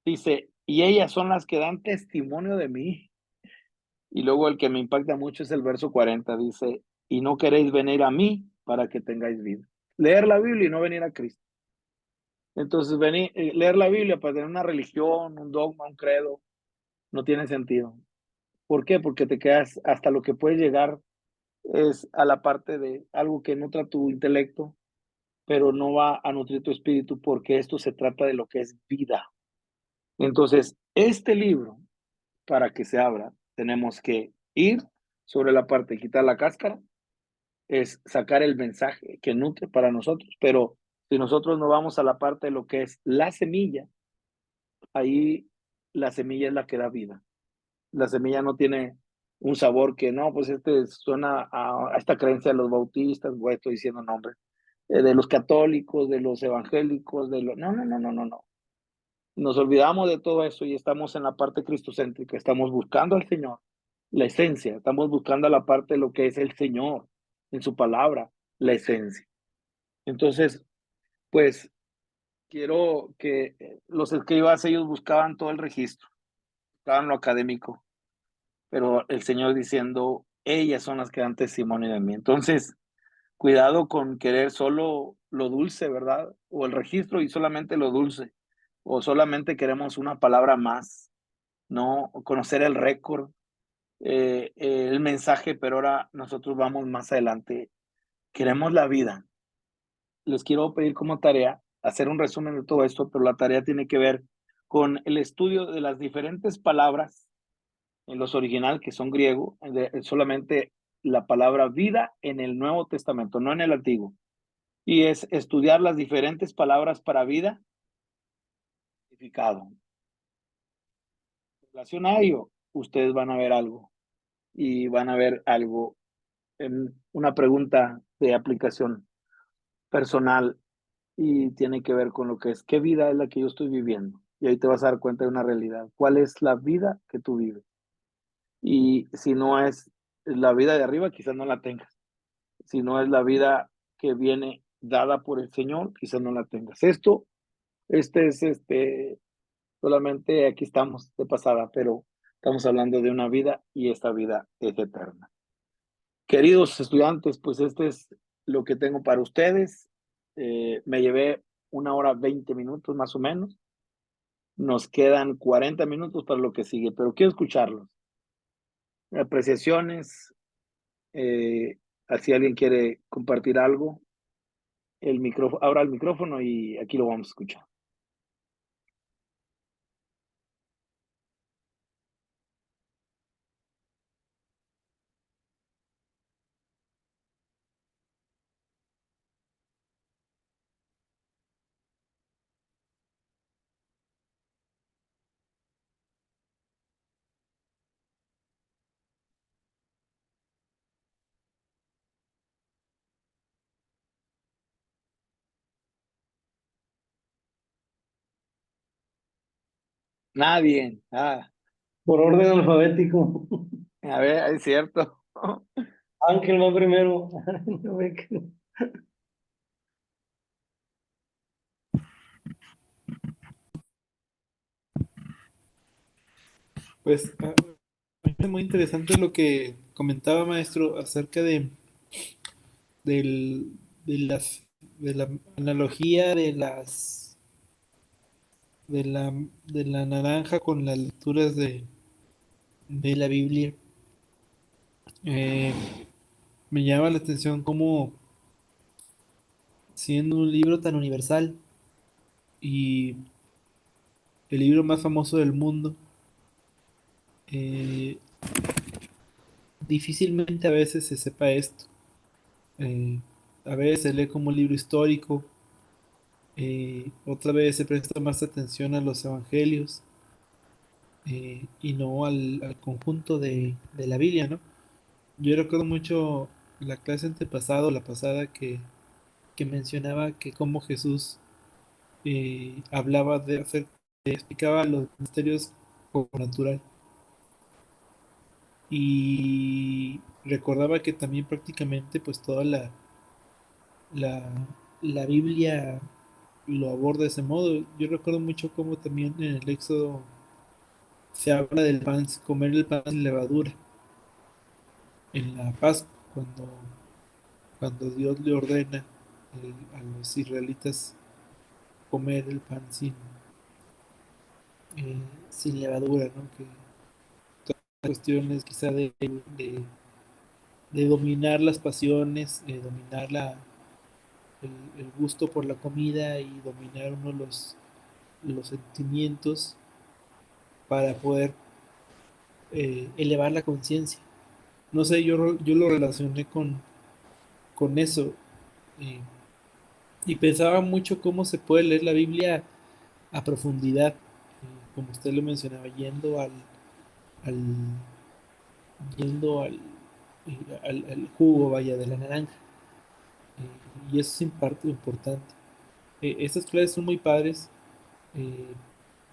Dice, y ellas son las que dan testimonio de mí. Y luego el que me impacta mucho es el verso 40, dice, y no queréis venir a mí para que tengáis vida. Leer la Biblia y no venir a Cristo. Entonces, leer la Biblia para tener una religión, un dogma, un credo, no tiene sentido. ¿Por qué? Porque te quedas hasta lo que puedes llegar es a la parte de algo que nutra tu intelecto, pero no va a nutrir tu espíritu, porque esto se trata de lo que es vida. Entonces, este libro, para que se abra, tenemos que ir sobre la parte, quitar la cáscara, es sacar el mensaje que nutre para nosotros, pero si nosotros no vamos a la parte de lo que es la semilla, ahí la semilla es la que da vida. La semilla no tiene un sabor que no, pues suena a esta creencia de los bautistas, bueno, estoy diciendo nombres, de los católicos, de los evangélicos, no. Nos olvidamos de todo eso y estamos en la parte cristocéntrica, estamos buscando al Señor, la esencia, estamos buscando la parte de lo que es el Señor, en su palabra, la esencia. Entonces, pues, quiero que los escribas, ellos buscaban todo el registro, buscaban lo académico, pero el Señor diciendo, ellas son las que dan testimonio de mí. Entonces, cuidado con querer solo lo dulce, ¿verdad? O el registro y solamente lo dulce, o solamente queremos una palabra más, no conocer el récord, el mensaje, pero ahora nosotros vamos más adelante. Queremos la vida. Les quiero pedir como tarea hacer un resumen de todo esto, pero la tarea tiene que ver con el estudio de las diferentes palabras en los original, que son griego, solamente la palabra vida en el Nuevo Testamento, no en el Antiguo. Y es estudiar las diferentes palabras para vida, significado. En relación a ello, ustedes van a ver algo y van a ver algo en una pregunta de aplicación personal y tiene que ver con lo que es, ¿qué vida es la que yo estoy viviendo? Y ahí te vas a dar cuenta de una realidad. ¿Cuál es la vida que tú vives? Y si no es la vida de arriba, quizás no la tengas. si no es la vida que viene dada por el Señor, quizás no la tengas. Solamente aquí estamos de pasada, pero estamos hablando de una vida y esta vida es eterna. Queridos estudiantes, pues este es lo que tengo para ustedes. Me llevé 1 hora 20 minutos más o menos. Nos quedan 40 minutos para lo que sigue, pero quiero escucharlos. Apreciaciones, si alguien quiere compartir algo, abra el micrófono y aquí lo vamos a escuchar. Nadie. Por orden alfabético. A ver, es cierto. Ángel va primero. No ve que- Pues me parece muy interesante lo que comentaba maestro acerca del, de la analogía de la, de la naranja con las lecturas de la Biblia. Eh, Me llama la atención cómo siendo un libro tan universal y el libro más famoso del mundo, eh, difícilmente a veces se sepa esto. Eh, a veces se lee como un libro histórico, otra vez se presta más atención a los evangelios, y no al conjunto de la Biblia, ¿no? Yo recuerdo mucho la clase antepasada, o la pasada, que mencionaba que cómo Jesús hablaba explicaba los misterios sobrenatural, y recordaba que también prácticamente pues toda la, la Biblia lo aborda de ese modo. Yo recuerdo mucho cómo también en el Éxodo se habla del pan, comer el pan sin levadura en la Pascua, cuando Dios le ordena a los israelitas comer el pan eh, sin levadura, ¿no? Que cuestiones quizá de dominar las pasiones, dominar el gusto por la comida y dominar uno los sentimientos para poder elevar la conciencia. No sé, yo lo relacioné con eso, eh, y pensaba mucho cómo se puede leer la Biblia a profundidad, como usted lo mencionaba, al, al jugo, vaya, de la naranja. Y eso es en parte importante. Estas clases son muy padres, eh,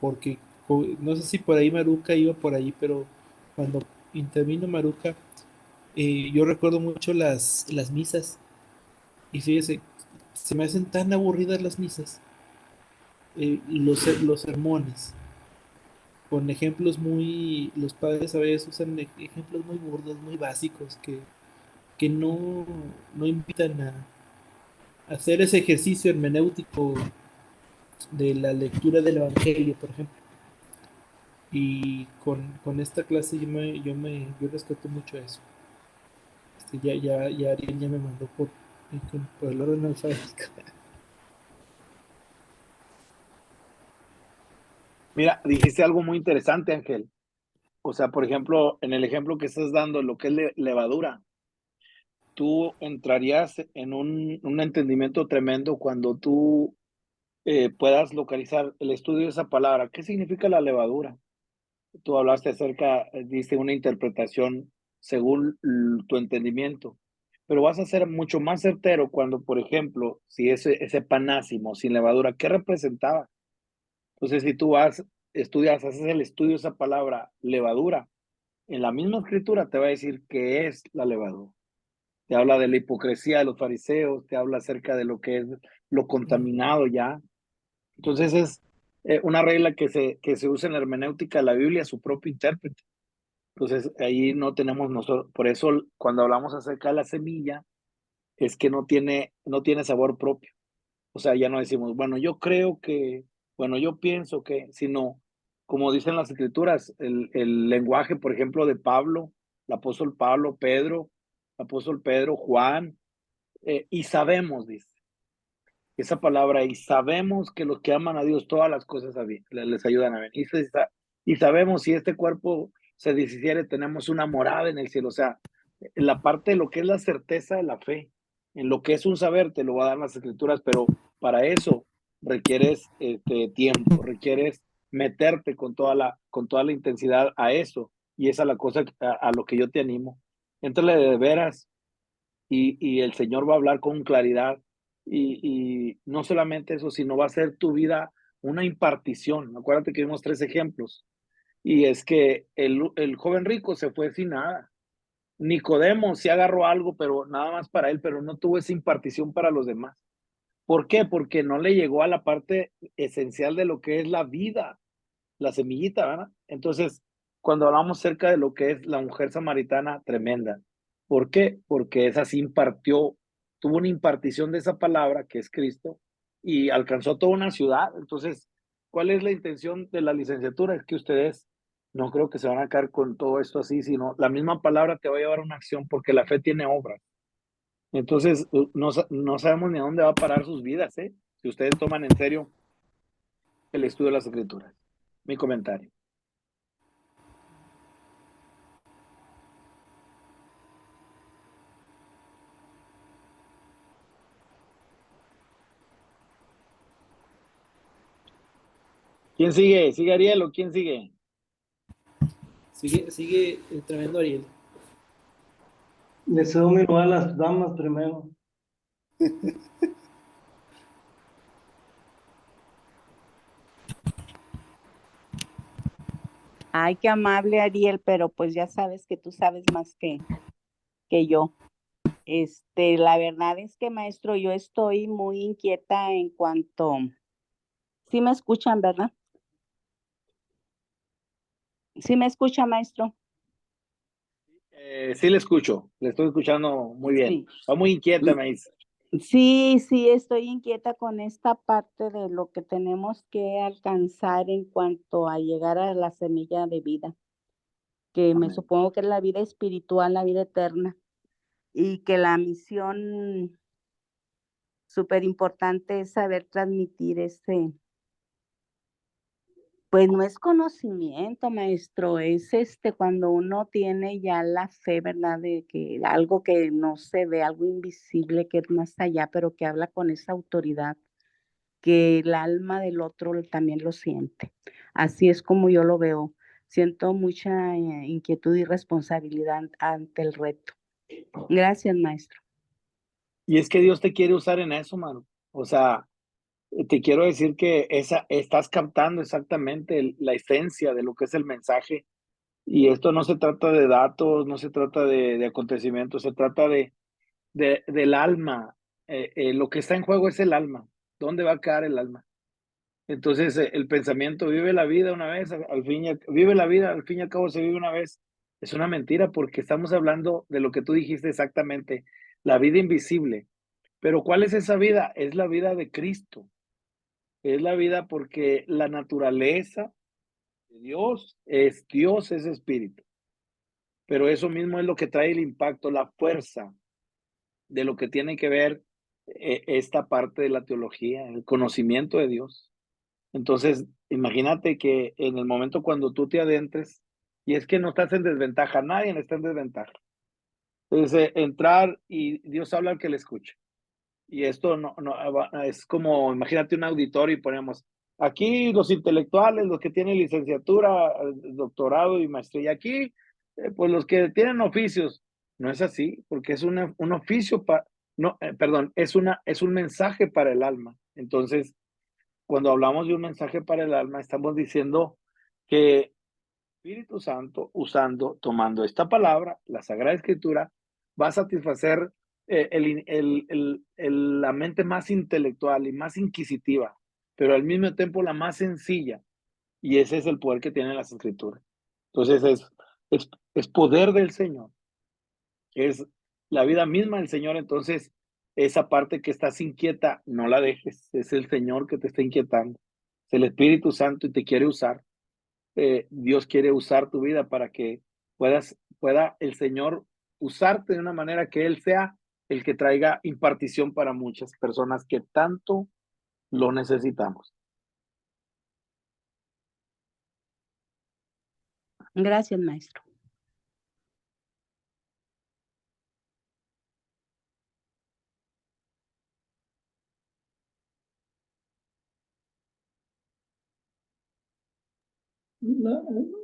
porque no sé si por ahí Maruca iba por ahí, pero cuando intervino Maruca, yo recuerdo mucho las misas, y fíjese, se me hacen tan aburridas las misas, los sermones, con ejemplos los padres a veces usan ejemplos muy burdos, muy básicos, que no invitan a hacer ese ejercicio hermenéutico de la lectura del Evangelio, por ejemplo. Y con esta clase yo rescato mucho eso. Ya Ariel ya me mandó por el orden alfabético. Mira, dijiste algo muy interesante, Ángel. O sea, por ejemplo, en el ejemplo que estás dando, lo que es levadura, tú entrarías en un entendimiento tremendo cuando tú puedas localizar el estudio de esa palabra. ¿Qué significa la levadura? Tú hablaste acerca, diste una interpretación según tu entendimiento, pero vas a ser mucho más certero cuando, por ejemplo, si ese panásimo sin levadura, ¿qué representaba? Entonces, si tú estudias, haces el estudio de esa palabra levadura, en la misma escritura te va a decir qué es la levadura. te habla de la hipocresía de los fariseos, te habla acerca de lo que es lo contaminado ya. Entonces es una regla que se usa en la hermenéutica de la Biblia, su propio intérprete. Entonces ahí no tenemos nosotros, por eso cuando hablamos acerca de la semilla, es que no tiene sabor propio. O sea, ya no decimos, bueno, yo creo que, bueno, yo pienso que, sino, como dicen las escrituras, el lenguaje, por ejemplo, de Pablo, el apóstol Pablo, Pedro, el apóstol Pedro, Juan, y sabemos, dice, esa palabra, y sabemos que los que aman a Dios, todas las cosas les ayudan a venir. Y sabemos si este cuerpo se deshiciere, tenemos una morada en el cielo. O sea, en la parte de lo que es la certeza de la fe, en lo que es un saber, te lo va a dar las escrituras, pero para eso requieres tiempo, requieres meterte con toda la intensidad a eso. Y esa es la cosa a lo que yo te animo. Éntrale de veras y el Señor va a hablar con claridad. Y no solamente eso, sino va a ser tu vida una impartición. Acuérdate que vimos 3 ejemplos. Y es que el joven rico se fue sin nada. Nicodemo sí agarró algo, pero nada más para él, pero no tuvo esa impartición para los demás. ¿Por qué? Porque no le llegó a la parte esencial de lo que es la vida, la semillita, ¿verdad? Entonces, cuando hablamos acerca de lo que es la mujer samaritana, tremenda. ¿Por qué? Porque esa sí impartió, tuvo una impartición de esa palabra que es Cristo y alcanzó toda una ciudad. Entonces, ¿cuál es la intención de la licenciatura? Es que ustedes no creo que se van a caer con todo esto así, sino la misma palabra te va a llevar a una acción porque la fe tiene obras. Entonces, no sabemos ni a dónde va a parar sus vidas, ¿eh? Si ustedes toman en serio el estudio de las escrituras. Mi comentario. ¿Quién sigue? ¿Sigue Ariel o quién sigue? Sigue el tremendo Ariel. Le cedo mi lugar a las damas primero. Ay, qué amable, Ariel, pero pues ya sabes que tú sabes más que yo. La verdad es que, maestro, yo estoy muy inquieta en cuanto, sí me escuchan, ¿verdad? Sí me escucha, maestro. Sí le escucho, le estoy escuchando muy bien. Sí. Está muy inquieta, me dice. Sí, estoy inquieta con esta parte de lo que tenemos que alcanzar en cuanto a llegar a la semilla de vida, que me Amén. supongo que es la vida espiritual, la vida eterna, y que la misión súper importante es saber transmitir pues no es conocimiento, maestro, es cuando uno tiene ya la fe, ¿verdad? De que algo que no se ve, algo invisible que es más allá, pero que habla con esa autoridad, que el alma del otro también lo siente. Así es como yo lo veo. Siento mucha inquietud y responsabilidad ante el reto. Gracias, maestro. Y es que Dios te quiere usar en eso, mano. O sea, te quiero decir que estás captando exactamente la esencia de lo que es el mensaje. Y esto no se trata de datos, no se trata de acontecimientos, se trata del alma. Lo que está en juego es el alma. ¿Dónde va a quedar el alma? Entonces, el pensamiento vive la vida una vez, vive la vida, al fin y al cabo se vive una vez. Es una mentira porque estamos hablando de lo que tú dijiste exactamente, la vida invisible. Pero ¿cuál es esa vida? Es la vida de Cristo. Es la vida porque la naturaleza de Dios es espíritu. Pero eso mismo es lo que trae el impacto, la fuerza de lo que tiene que ver esta parte de la teología, el conocimiento de Dios. Entonces, imagínate que en el momento cuando tú te adentres, y es que no estás en desventaja, nadie está en desventaja. Entonces, entrar y Dios habla al que le escuche. Y esto no es como, imagínate un auditorio y ponemos aquí los intelectuales, los que tienen licenciatura, doctorado y maestría, y aquí, pues los que tienen oficios. No es así, porque es un oficio no, perdón, es un mensaje para el alma. Entonces, cuando hablamos de un mensaje para el alma, estamos diciendo que Espíritu Santo, tomando esta palabra, la Sagrada Escritura, va a satisfacer la mente más intelectual y más inquisitiva, pero al mismo tiempo la más sencilla. Y ese es el poder que tienen las escrituras. Entonces es poder del Señor, es la vida misma del Señor. Entonces, esa parte que estás inquieta, no la dejes. Es el Señor que te está inquietando. Es el Espíritu Santo y te quiere usar. Dios quiere usar tu vida para que pueda el Señor usarte de una manera que Él sea el que traiga impartición para muchas personas que tanto lo necesitamos. Gracias, maestro.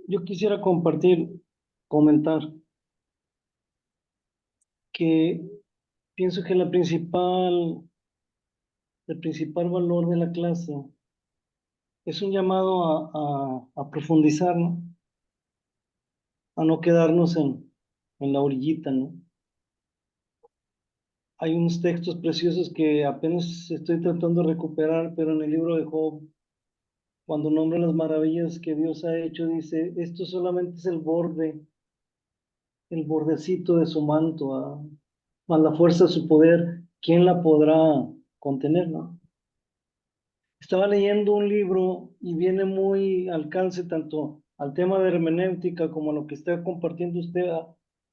Yo quisiera comentar que pienso que el principal valor de la clase es un llamado a profundizar, ¿no? A no quedarnos en la orillita, ¿no? Hay unos textos preciosos que apenas estoy tratando de recuperar, pero en el libro de Job, cuando nombra las maravillas que Dios ha hecho, dice, esto solamente es el bordecito de su manto, más la fuerza de su poder, ¿quién la podrá contener, no? Estaba leyendo un libro y viene muy alcance tanto al tema de hermenéutica como a lo que está compartiendo usted,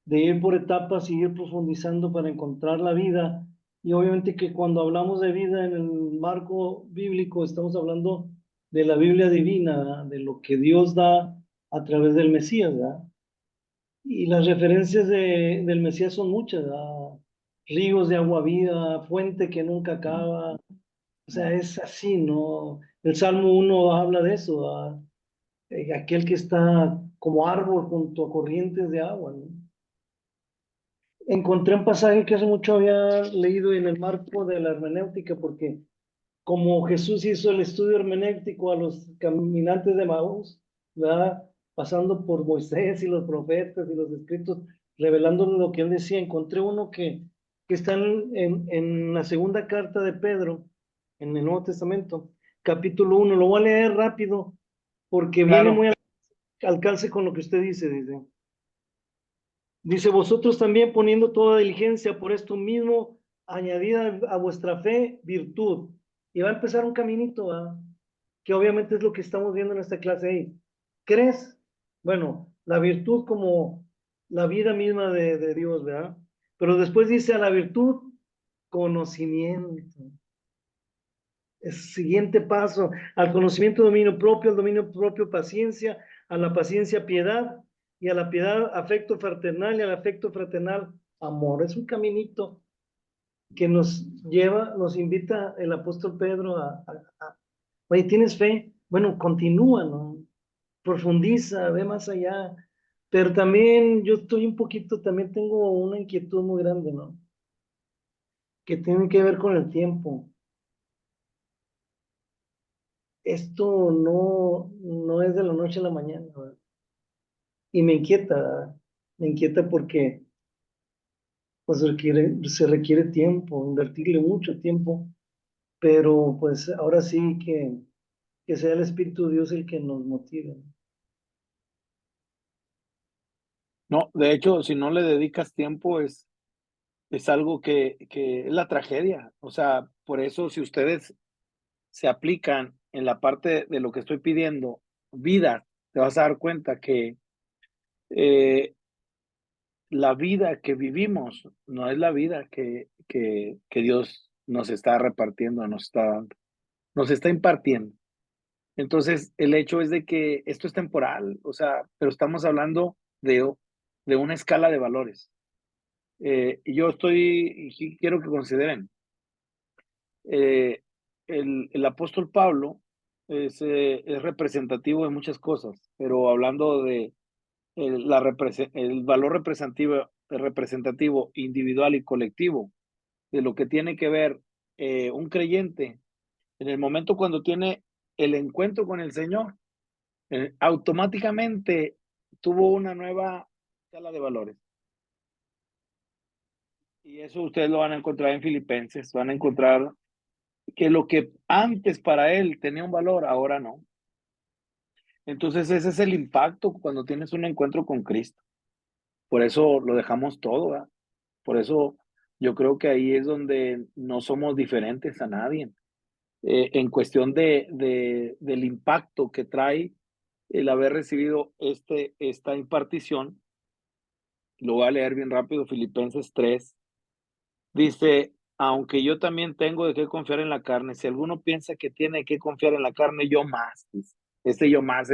de ir por etapas y ir profundizando para encontrar la vida. Y obviamente que cuando hablamos de vida en el marco bíblico, estamos hablando de la Biblia divina, ¿verdad? De lo que Dios da a través del Mesías, ¿verdad? Y las referencias del Mesías son muchas, ¿verdad? Ríos de agua viva, fuente que nunca acaba. O sea, es así, ¿no? El Salmo 1 habla de eso, aquel que está como árbol junto a corrientes de agua, ¿no? Encontré un pasaje que hace mucho había leído en el marco de la hermenéutica, porque como Jesús hizo el estudio hermenéutico a los caminantes de Maús, ¿verdad? Pasando por Moisés y los profetas y los escritos, revelándoles lo que él decía, encontré uno que está en la segunda carta de Pedro, en el Nuevo Testamento, capítulo 1. Lo voy a leer rápido porque viene Claro. muy al alcance con lo que usted dice. Dice, vosotros también poniendo toda diligencia por esto mismo, añadida a vuestra fe virtud. Y va a empezar un caminito, ¿verdad? Que obviamente es lo que estamos viendo en esta clase ahí. ¿Crees? Bueno, la virtud como la vida misma de Dios, ¿verdad? Pero después dice a la virtud, conocimiento. El siguiente paso, al conocimiento dominio propio, al dominio propio paciencia, a la paciencia piedad, y a la piedad afecto fraternal, y al afecto fraternal amor. Es un caminito que nos lleva, nos invita el apóstol Pedro oye, ¿tienes fe? Bueno, continúa, ¿no? Profundiza, ve más allá. Pero también yo estoy un poquito, también tengo una inquietud muy grande, ¿no? Que tiene que ver con el tiempo. Esto no es de la noche a la mañana, ¿verdad? Y me inquieta porque pues, se requiere tiempo, invertirle mucho tiempo, pero pues ahora sí que sea el Espíritu de Dios el que nos motive. No, de hecho, si no le dedicas tiempo, es algo que es la tragedia. O sea, por eso, si ustedes se aplican en la parte de lo que estoy pidiendo, vida, te vas a dar cuenta que la vida que vivimos no es la vida que Dios nos está repartiendo, nos está impartiendo. Entonces, el hecho es de que esto es temporal, o sea, pero estamos hablando de una escala de valores. Y quiero que consideren, eh, el apóstol Pablo es representativo de muchas cosas, pero hablando de el valor representativo individual y colectivo, de lo que tiene que ver un creyente en el momento cuando tiene el encuentro con el Señor, automáticamente tuvo una nueva escala de valores. Y eso ustedes lo van a encontrar en Filipenses, van a encontrar que lo que antes para él tenía un valor, ahora no. Entonces ese es el impacto cuando tienes un encuentro con Cristo. Por eso lo dejamos todo, ¿verdad? Por eso yo creo que ahí es donde no somos diferentes a nadie. En cuestión del impacto que trae el haber recibido esta impartición, lo voy a leer bien rápido, Filipenses 3, dice, aunque yo también tengo de qué confiar en la carne, si alguno piensa que tiene que confiar en la carne, yo más. Dice. Ese yo más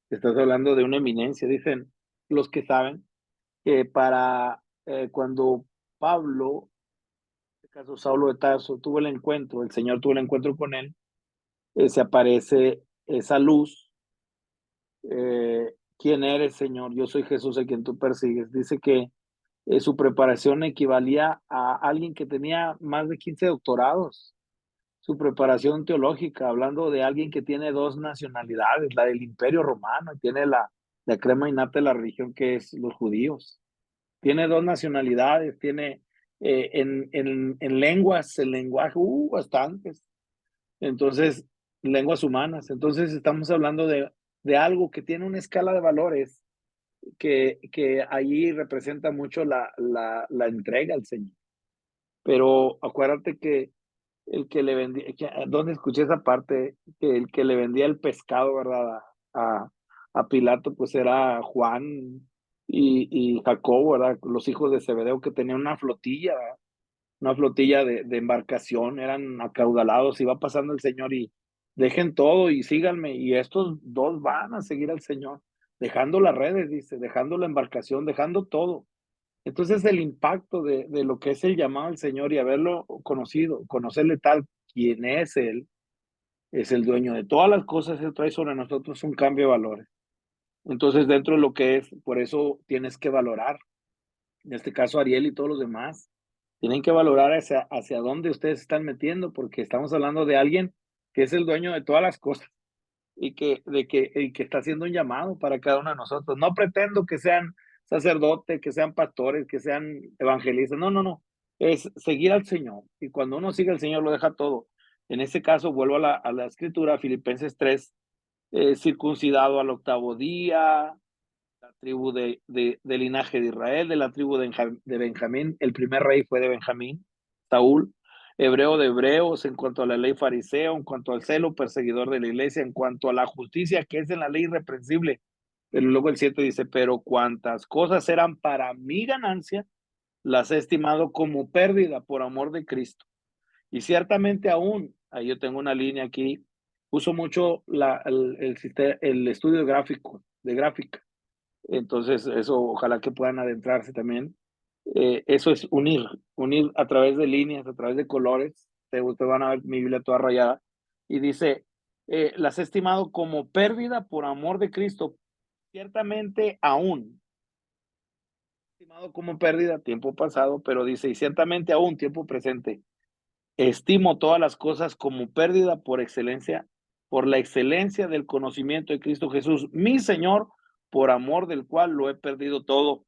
estás hablando de una eminencia, dicen los que saben, que para cuando Pablo, en este caso Saulo de Tarso, tuvo el encuentro, el Señor tuvo el encuentro con él, se aparece esa luz. ¿Quién eres, Señor? Yo soy Jesús a quien tú persigues. Dice que su preparación equivalía a alguien que tenía más de 15 doctorados. Su preparación teológica, hablando de alguien que tiene dos nacionalidades, la del Imperio Romano y tiene la crema innata de la religión que es los judíos. Tiene dos nacionalidades, tiene en lenguas, el lenguaje, bastantes. Entonces, lenguas humanas. Entonces, estamos hablando de algo que tiene una escala de valores que allí representa mucho la entrega al Señor. Pero acuérdate que el que le vendía, ¿dónde escuché esa parte? Que el que le vendía el pescado, ¿verdad? A Pilato, pues era Juan y Jacobo, ¿verdad? Los hijos de Zebedeo que tenían una flotilla de embarcación, eran acaudalados, y va pasando el Señor y dejen todo y síganme, y estos dos van a seguir al Señor, dejando las redes, dice, dejando la embarcación, dejando todo. Entonces el impacto de lo que es el llamado al Señor y haberlo conocido, conocerle tal quien es Él, es el dueño de todas las cosas, Él trae sobre nosotros un cambio de valores. Entonces dentro de lo que es, por eso tienes que valorar, en este caso Ariel y todos los demás, tienen que valorar hacia dónde ustedes se están metiendo, porque estamos hablando de alguien que es el dueño de todas las cosas y que está haciendo un llamado para cada uno de nosotros. No pretendo que sean sacerdotes, que sean pastores, que sean evangelistas. No, no, no. Es seguir al Señor. Y cuando uno sigue al Señor, lo deja todo. En este caso, vuelvo a la escritura, Filipenses 3, circuncidado al octavo día, la tribu del linaje de Israel, de la tribu de Benjamín. El primer rey fue de Benjamín, Saúl. Hebreo de hebreos, en cuanto a la ley fariseo, en cuanto al celo perseguidor de la iglesia, en cuanto a la justicia que es en la ley irreprensible. Pero luego el 7 dice, pero cuantas cosas eran para mi ganancia, las he estimado como pérdida por amor de Cristo. Y ciertamente aún, ahí yo tengo una línea aquí, uso mucho el estudio gráfico, de gráfica. Entonces, eso ojalá que puedan adentrarse también. Eso es unir a través de líneas, a través de colores. Ustedes van a ver mi Biblia toda rayada. Y dice, las he estimado como pérdida por amor de Cristo. Ciertamente aún, estimado como pérdida, tiempo pasado, pero dice, y ciertamente aún, tiempo presente, estimo todas las cosas como pérdida por excelencia, por la excelencia del conocimiento de Cristo Jesús, mi Señor, por amor del cual lo he perdido todo.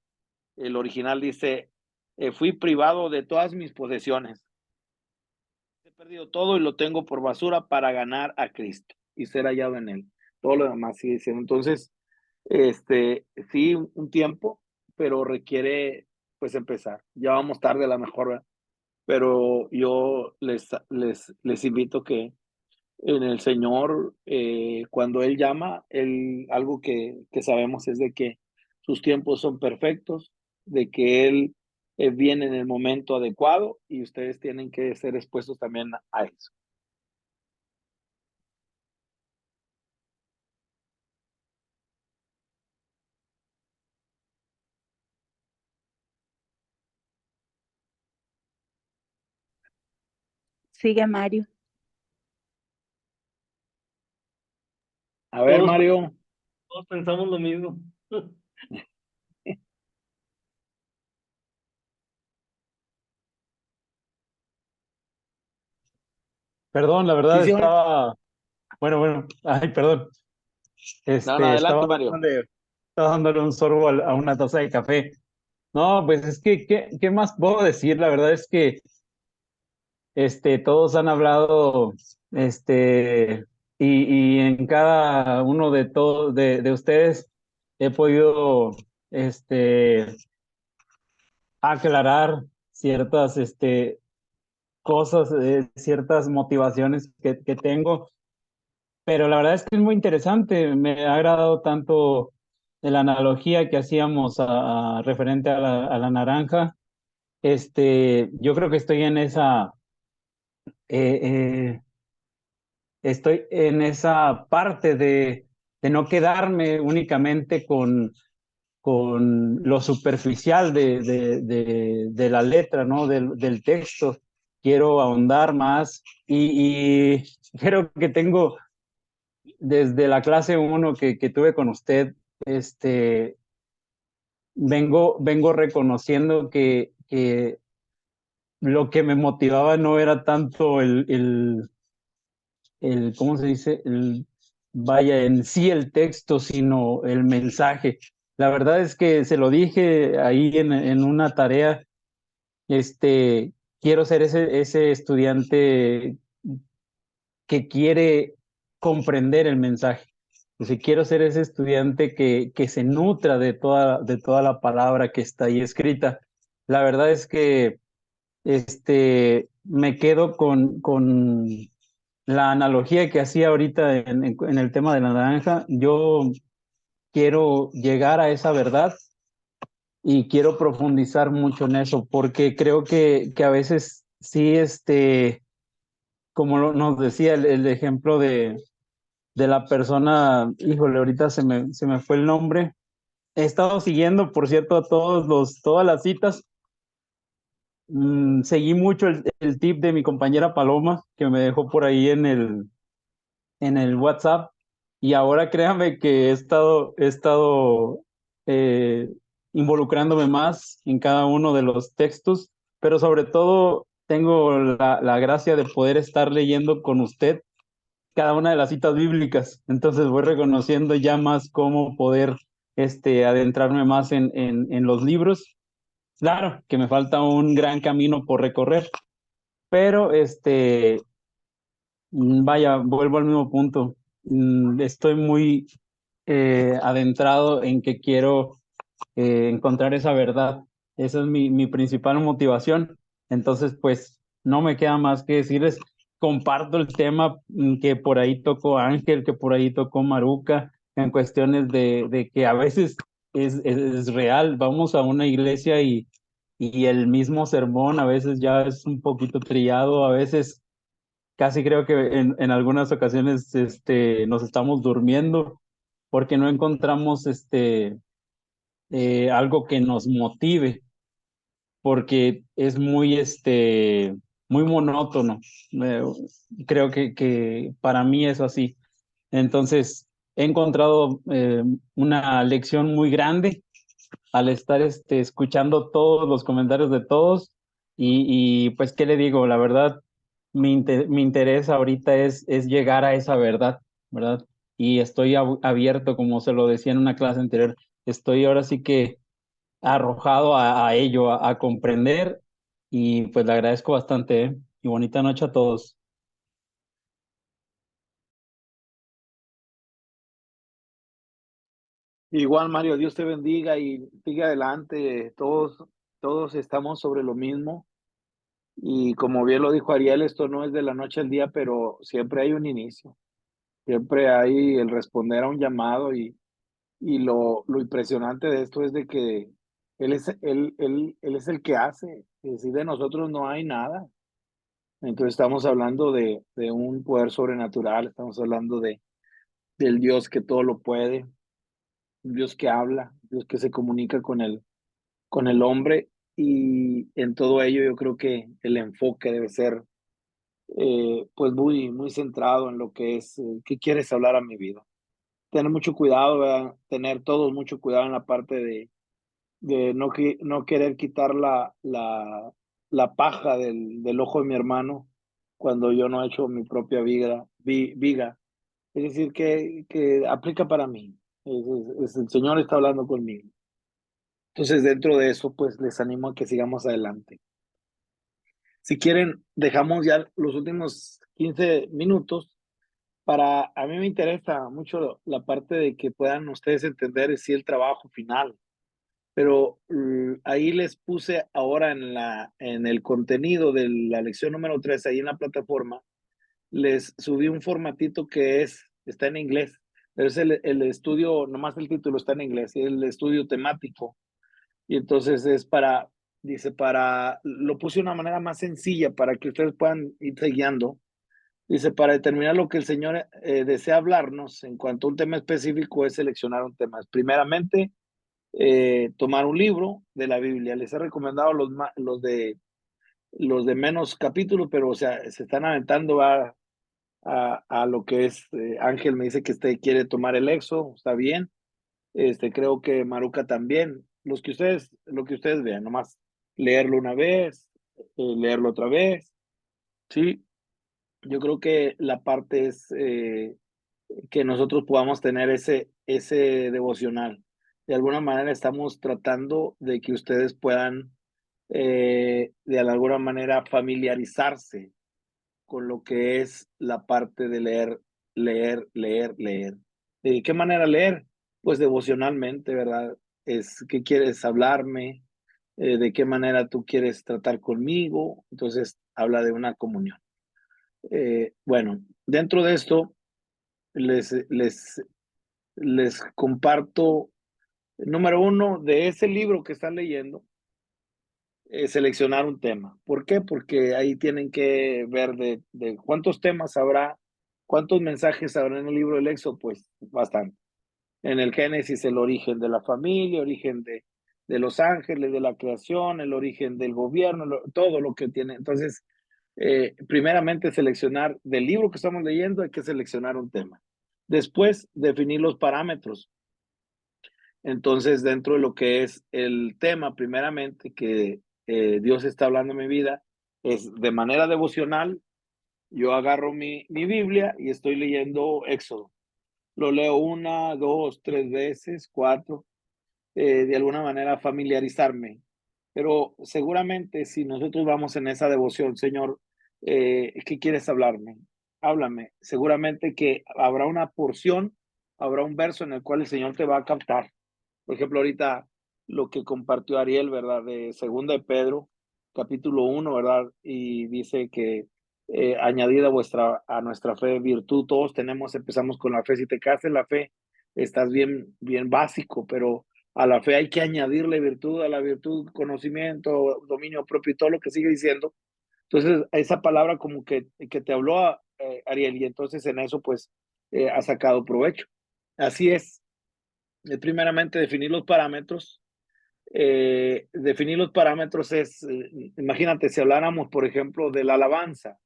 El original dice, fui privado de todas mis posesiones. He perdido todo y lo tengo por basura para ganar a Cristo y ser hallado en él. Todo lo demás sigue diciendo. Entonces, sí, un tiempo, pero requiere pues empezar. Ya vamos tarde a la mejor, ¿verdad? Pero yo les invito que en el Señor, cuando Él llama, algo que sabemos es de que sus tiempos son perfectos, de que Él viene en el momento adecuado y ustedes tienen que ser expuestos también a eso. Sigue Mario. A ver, Todos, Mario. todos pensamos lo mismo. Perdón, la Sí, verdad sí, estaba, bueno, ay, perdón, no, no, adelante, estaba Mario. dándole un sorbo a una taza de café. No, pues es que, ¿qué más puedo decir? La verdad es que todos han hablado, y en cada uno de todos, de ustedes, he podido, este, aclarar ciertas, cosas, ciertas motivaciones que tengo, pero la verdad es que es muy interesante. Me ha agradado tanto de la analogía que hacíamos referente a la naranja. Yo creo que eh, estoy en esa parte de no quedarme únicamente con lo superficial de la letra, ¿no? Del texto. Quiero ahondar más y creo que tengo desde la clase uno que tuve con usted, vengo reconociendo que lo que me motivaba no era tanto ¿cómo se dice? Vaya, en sí el texto, sino el mensaje. La verdad es que se lo dije ahí en una tarea, quiero ser ese estudiante que quiere comprender el mensaje. O sea, quiero ser ese estudiante que se nutra de toda la palabra que está ahí escrita. La verdad es que me quedo con la analogía que hacía ahorita en el tema de la naranja. Yo quiero llegar a esa verdad y quiero profundizar mucho en eso, porque creo que a veces sí, como nos decía el ejemplo de la persona, híjole, ahorita se me fue el nombre. He estado siguiendo, por cierto, todas las citas. Seguí mucho el tip de mi compañera Paloma, que me dejó por ahí en el WhatsApp. Y ahora créame que he estado eh, involucrándome más en cada uno de los textos, pero sobre todo tengo la gracia de poder estar leyendo con usted cada una de las citas bíblicas. Entonces voy reconociendo ya más cómo poder adentrarme más en los libros. Claro que me falta un gran camino por recorrer, pero vaya, vuelvo al mismo punto. Estoy muy adentrado en que quiero encontrar esa verdad. Esa es mi principal motivación. Entonces, pues, no me queda más que decirles, comparto el tema que por ahí tocó Ángel, que por ahí tocó Maruca, en cuestiones de que a veces es real. Vamos a una iglesia y el mismo sermón a veces ya es un poquito trillado, a veces casi creo que en algunas ocasiones nos estamos durmiendo porque no encontramos algo que nos motive, porque es muy monótono. Eh, Creo que para mí es así. Entonces, he encontrado una lección muy grande al estar escuchando todos los comentarios de todos y pues, ¿qué le digo? La verdad, mi interés ahorita es llegar a esa verdad, ¿verdad? Y estoy abierto, como se lo decía en una clase anterior, estoy ahora sí que arrojado a ello, a comprender y pues le agradezco bastante, ¿eh? Y bonita noche a todos. Igual, Mario, Dios te bendiga y sigue adelante. Todos estamos sobre lo mismo. Y como bien lo dijo Ariel, esto no es de la noche al día, pero siempre hay un inicio. Siempre hay el responder a un llamado y lo impresionante de esto es de que él es el que hace. Es decir, de nosotros no hay nada. Entonces estamos hablando de un poder sobrenatural, estamos hablando del Dios que todo lo puede, un Dios que habla, Dios que se comunica con el hombre y en todo ello yo creo que el enfoque debe ser pues muy centrado en lo que es, ¿qué quieres hablar a mi vida? Tener mucho cuidado, ¿verdad? Tener todos mucho cuidado en la parte de no querer quitar la paja del ojo de mi hermano cuando yo no he hecho mi propia viga. Es decir, que aplica para mí. El Señor está hablando conmigo. Entonces, dentro de eso, pues les animo a que sigamos adelante. Si quieren, dejamos ya los últimos 15 minutos a mí me interesa mucho la parte de que puedan ustedes entender si el trabajo final, pero ahí les puse ahora en el contenido de la lección número 3, ahí en la plataforma, les subí un formatito que está en inglés, pero es el estudio, nomás el título está en inglés, y el estudio temático. Y entonces lo puse de una manera más sencilla para que ustedes puedan irse guiando. Dice, para determinar lo que el Señor desea hablarnos en cuanto a un tema específico es seleccionar un tema. Primeramente, tomar un libro de la Biblia. Les he recomendado los de menos capítulos, pero o sea, se están aventando a lo que es, Ángel me dice que quiere tomar el Éxodo, está bien. Creo que Maruca también. Lo que ustedes vean, nomás leerlo una vez, leerlo otra vez, ¿sí? Yo creo que la parte es que nosotros podamos tener ese devocional. De alguna manera estamos tratando de que ustedes puedan, de alguna manera, familiarizarse con lo que es la parte de leer, leer, leer, leer. ¿De qué manera leer? Pues devocionalmente, ¿verdad? ¿Qué quieres hablarme? ¿De qué manera tú quieres tratar conmigo? Entonces, habla de una comunión. Bueno, dentro de esto, les comparto, número uno, de ese libro que están leyendo, seleccionar un tema. ¿Por qué? Porque ahí tienen que ver de cuántos temas habrá, cuántos mensajes habrá en el libro del Éxodo, pues bastante. En el Génesis, el origen de la familia, origen de los ángeles, de la creación, el origen del gobierno, todo lo que tiene. Entonces, primeramente seleccionar del libro que estamos leyendo, hay que seleccionar un tema. Después, definir los parámetros. Entonces, dentro de lo que es el tema, primeramente, que Dios está hablando en mi vida, es de manera devocional. Yo agarro mi Biblia y estoy leyendo Éxodo. Lo leo 1, 2, 3 veces, 4, de alguna manera familiarizarme. Pero seguramente si nosotros vamos en esa devoción, Señor, ¿qué quieres hablarme? Háblame. Seguramente que habrá una porción, habrá un verso en el cual el Señor te va a captar. Por ejemplo, ahorita lo que compartió Ariel, ¿verdad? De Segunda de Pedro, capítulo 1, ¿verdad? Y dice que añadida a nuestra fe virtud, todos empezamos con la fe. Si te quedas en la fe, estás bien, bien básico, pero a la fe hay que añadirle virtud, a la virtud conocimiento, dominio propio y todo lo que sigue diciendo. Entonces, esa palabra como que te habló Ariel, y entonces en eso pues ha sacado provecho. Así es, primeramente definir los parámetros. Definir los parámetros es, imagínate, si habláramos, por ejemplo, de la alabanza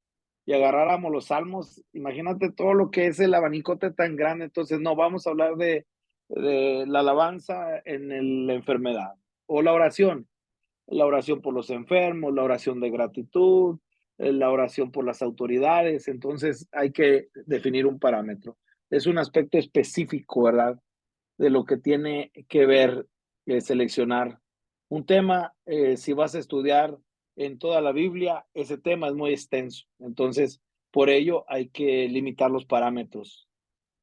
y agarráramos los salmos, imagínate todo lo que es el abanicote tan grande. Entonces, no, vamos a hablar de la alabanza en la enfermedad, o la oración por los enfermos, la oración de gratitud, la oración por las autoridades. Entonces, hay que definir un parámetro. Es un aspecto específico, ¿verdad? De lo que tiene que ver seleccionar un tema. Si vas a estudiar en toda la Biblia, ese tema es muy extenso. Entonces, por ello hay que limitar los parámetros.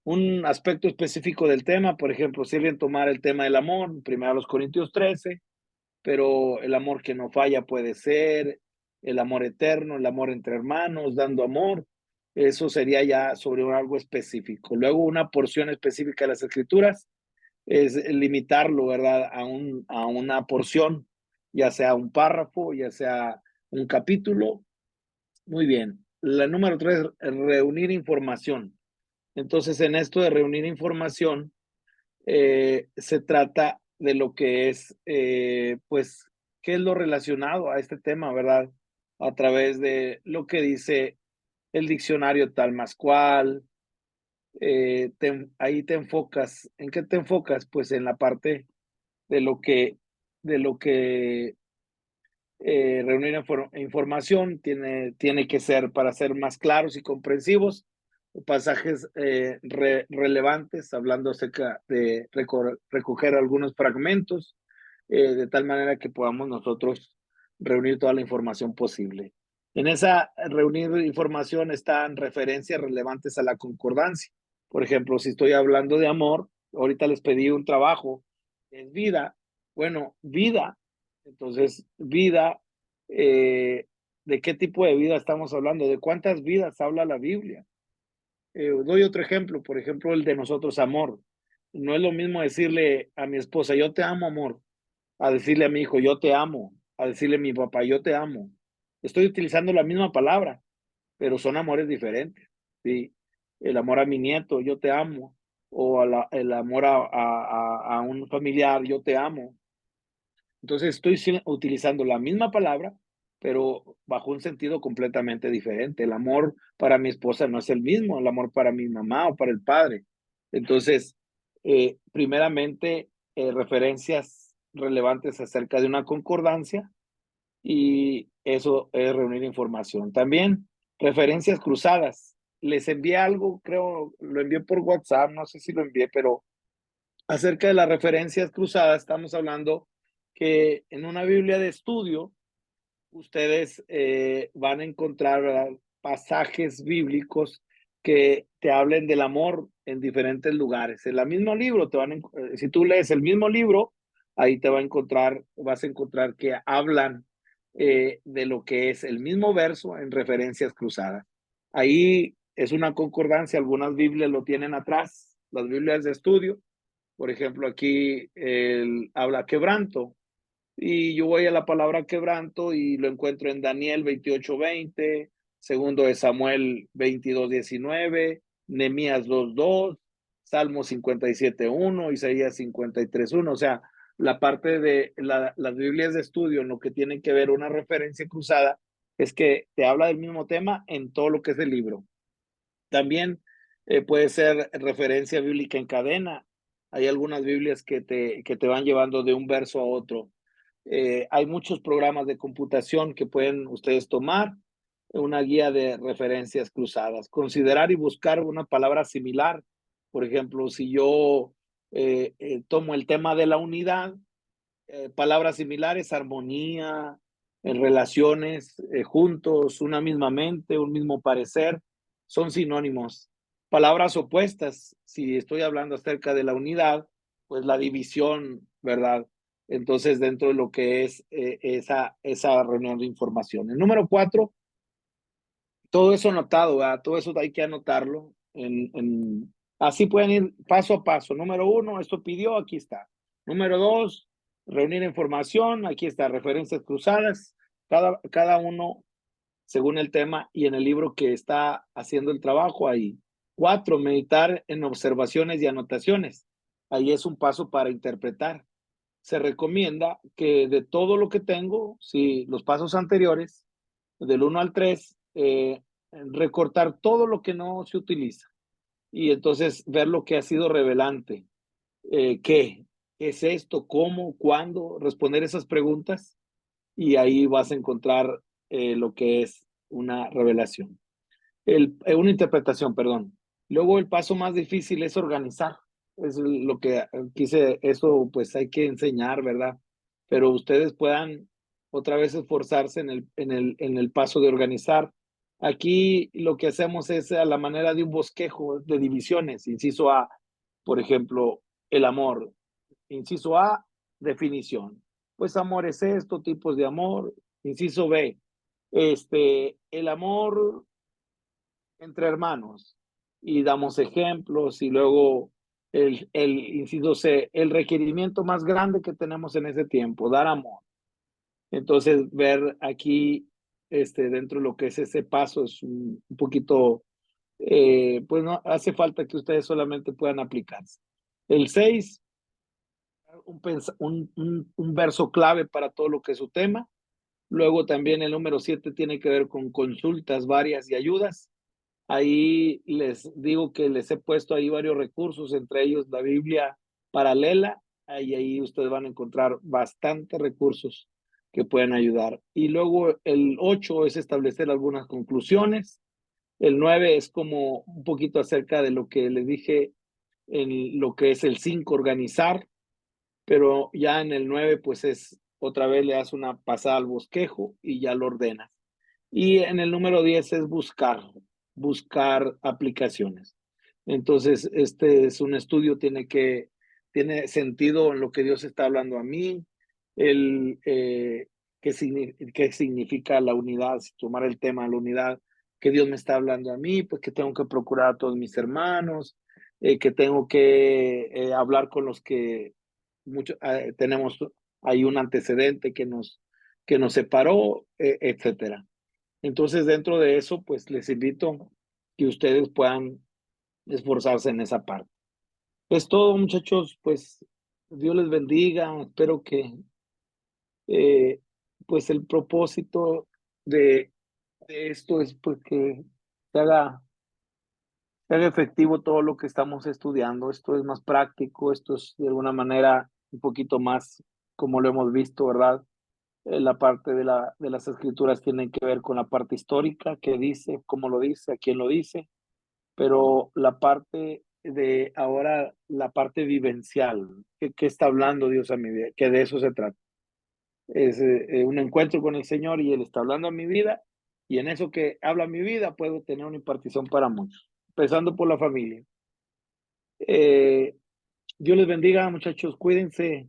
Un aspecto específico del tema, por ejemplo, si alguien tomar el tema del amor, 1 Corintios 13, pero el amor que no falla puede ser, el amor eterno, el amor entre hermanos, dando amor. Eso sería ya sobre algo específico. Luego, una porción específica de las Escrituras es limitarlo, ¿verdad? A una porción, ya sea un párrafo, ya sea un capítulo. Muy bien. La número 3, reunir información. Entonces, en esto de reunir información, se trata de lo que es, pues, qué es lo relacionado a este tema, ¿verdad? A través de lo que dice el diccionario tal más cual. Ahí te enfocas. ¿En qué te enfocas? Pues en la parte de lo que reunir información tiene que ser para ser más claros y comprensivos, pasajes relevantes, hablando acerca de recoger algunos fragmentos, de tal manera que podamos nosotros reunir toda la información posible. En esa reunir información están referencias relevantes a la concordancia. Por ejemplo, si estoy hablando de amor, ahorita les pedí un trabajo, es vida. Bueno, vida. Entonces, vida, ¿de qué tipo de vida estamos hablando? ¿De cuántas vidas habla la Biblia? Doy otro ejemplo, por ejemplo, el de nosotros, amor. No es lo mismo decirle a mi esposa, yo te amo, amor, a decirle a mi hijo, yo te amo, a decirle a mi papá, yo te amo. Estoy utilizando la misma palabra, pero son amores diferentes. ¿Sí? El amor a mi nieto, yo te amo, o el amor a un familiar, yo te amo. Entonces estoy utilizando la misma palabra, pero bajo un sentido completamente diferente. El amor para mi esposa no es el mismo, el amor para mi mamá o para el padre. Entonces, primeramente, referencias relevantes acerca de una concordancia, y eso es reunir información. También referencias cruzadas. Les envié algo, creo, lo envié por WhatsApp, no sé si lo envié, pero acerca de las referencias cruzadas, estamos hablando que en una Biblia de estudio, ustedes van a encontrar, ¿verdad?, pasajes bíblicos que te hablen del amor en diferentes lugares. En el mismo libro, si tú lees el mismo libro, ahí te vas a encontrar que hablan de lo que es el mismo verso en referencias cruzadas. Ahí es una concordancia, algunas Biblias lo tienen atrás, las Biblias de estudio. Por ejemplo, aquí habla quebranto, y yo voy a la palabra quebranto y lo encuentro en Daniel 28:20, segundo de Samuel 22:19, Nehemías 2:2, Salmo 57:1, Isaías 53:1. O sea, la parte de las Biblias de estudio, en lo que tiene que ver una referencia cruzada, es que te habla del mismo tema en todo lo que es el libro. También puede ser referencia bíblica en cadena. Hay algunas Biblias que te van llevando de un verso a otro. Hay muchos programas de computación que pueden ustedes tomar, una guía de referencias cruzadas, considerar y buscar una palabra similar. Por ejemplo, si yo tomo el tema de la unidad, palabras similares, armonía, relaciones, juntos, una misma mente, un mismo parecer, son sinónimos. Palabras opuestas, si estoy hablando acerca de la unidad, pues la división, ¿verdad? Entonces, dentro de lo que es esa reunión de información. El número 4, todo eso anotado, ¿verdad? Todo eso hay que anotarlo. Así pueden ir paso a paso. Número 1, esto pidió, aquí está. Número 2, reunir información, aquí está, referencias cruzadas, cada uno según el tema y en el libro que está haciendo el trabajo ahí. 4, meditar en observaciones y anotaciones. Ahí es un paso para interpretar. Se recomienda que de todo lo que tengo, si los pasos anteriores, del 1 al 3, recortar todo lo que no se utiliza y entonces ver lo que ha sido revelante. ¿Qué es esto? ¿Cómo? ¿Cuándo? Responder esas preguntas y ahí vas a encontrar lo que es una revelación. Una interpretación, perdón. Luego el paso más difícil es organizar. Es lo que quise, eso pues hay que enseñar, ¿verdad? Pero ustedes puedan otra vez esforzarse en el paso de organizar. Aquí lo que hacemos es a la manera de un bosquejo de divisiones. Inciso A, por ejemplo, el amor. Inciso A, definición. Pues amor es esto, tipos de amor. Inciso B, el amor entre hermanos. Y damos ejemplos y luego inciso C, el requerimiento más grande que tenemos en ese tiempo, dar amor. Entonces, ver aquí, dentro de lo que es ese paso es un poquito, pues no hace falta que ustedes solamente puedan aplicarse. El 6, un verso clave para todo lo que es su tema. Luego también el número 7 tiene que ver con consultas varias y ayudas. Ahí les digo que les he puesto ahí varios recursos, entre ellos la Biblia paralela, y ahí ustedes van a encontrar bastantes recursos que pueden ayudar. Y luego el 8 es establecer algunas conclusiones. El 9 es como un poquito acerca de lo que les dije en lo que es el 5, organizar. pero ya en el 9 pues es otra vez le das una pasada al bosquejo y ya lo ordenas. Y en el número 10 es buscar aplicaciones. Entonces, este es un estudio, tiene sentido en lo que Dios está hablando a mí, el, qué significa la unidad, si tomar el tema de la unidad, que Dios me está hablando a mí, pues que tengo que procurar a todos mis hermanos, que tengo que hablar con los que tenemos ahí un antecedente que nos separó, etcétera. Entonces, dentro de eso, pues les invito que ustedes puedan esforzarse en esa parte. Es todo, muchachos, pues Dios les bendiga. Espero que pues el propósito de esto es pues que se haga efectivo todo lo que estamos estudiando. Esto es más práctico, esto es de alguna manera un poquito más como lo hemos visto, ¿verdad? La parte de las escrituras tiene que ver con la parte histórica, qué dice, cómo lo dice, a quién lo dice, pero la parte de ahora, la parte vivencial, ¿qué está hablando Dios a mi vida? Que de eso se trata. Es un encuentro con el Señor y Él está hablando a mi vida y en eso que habla mi vida puedo tener una impartición para muchos, empezando por la familia. Dios les bendiga, muchachos, cuídense.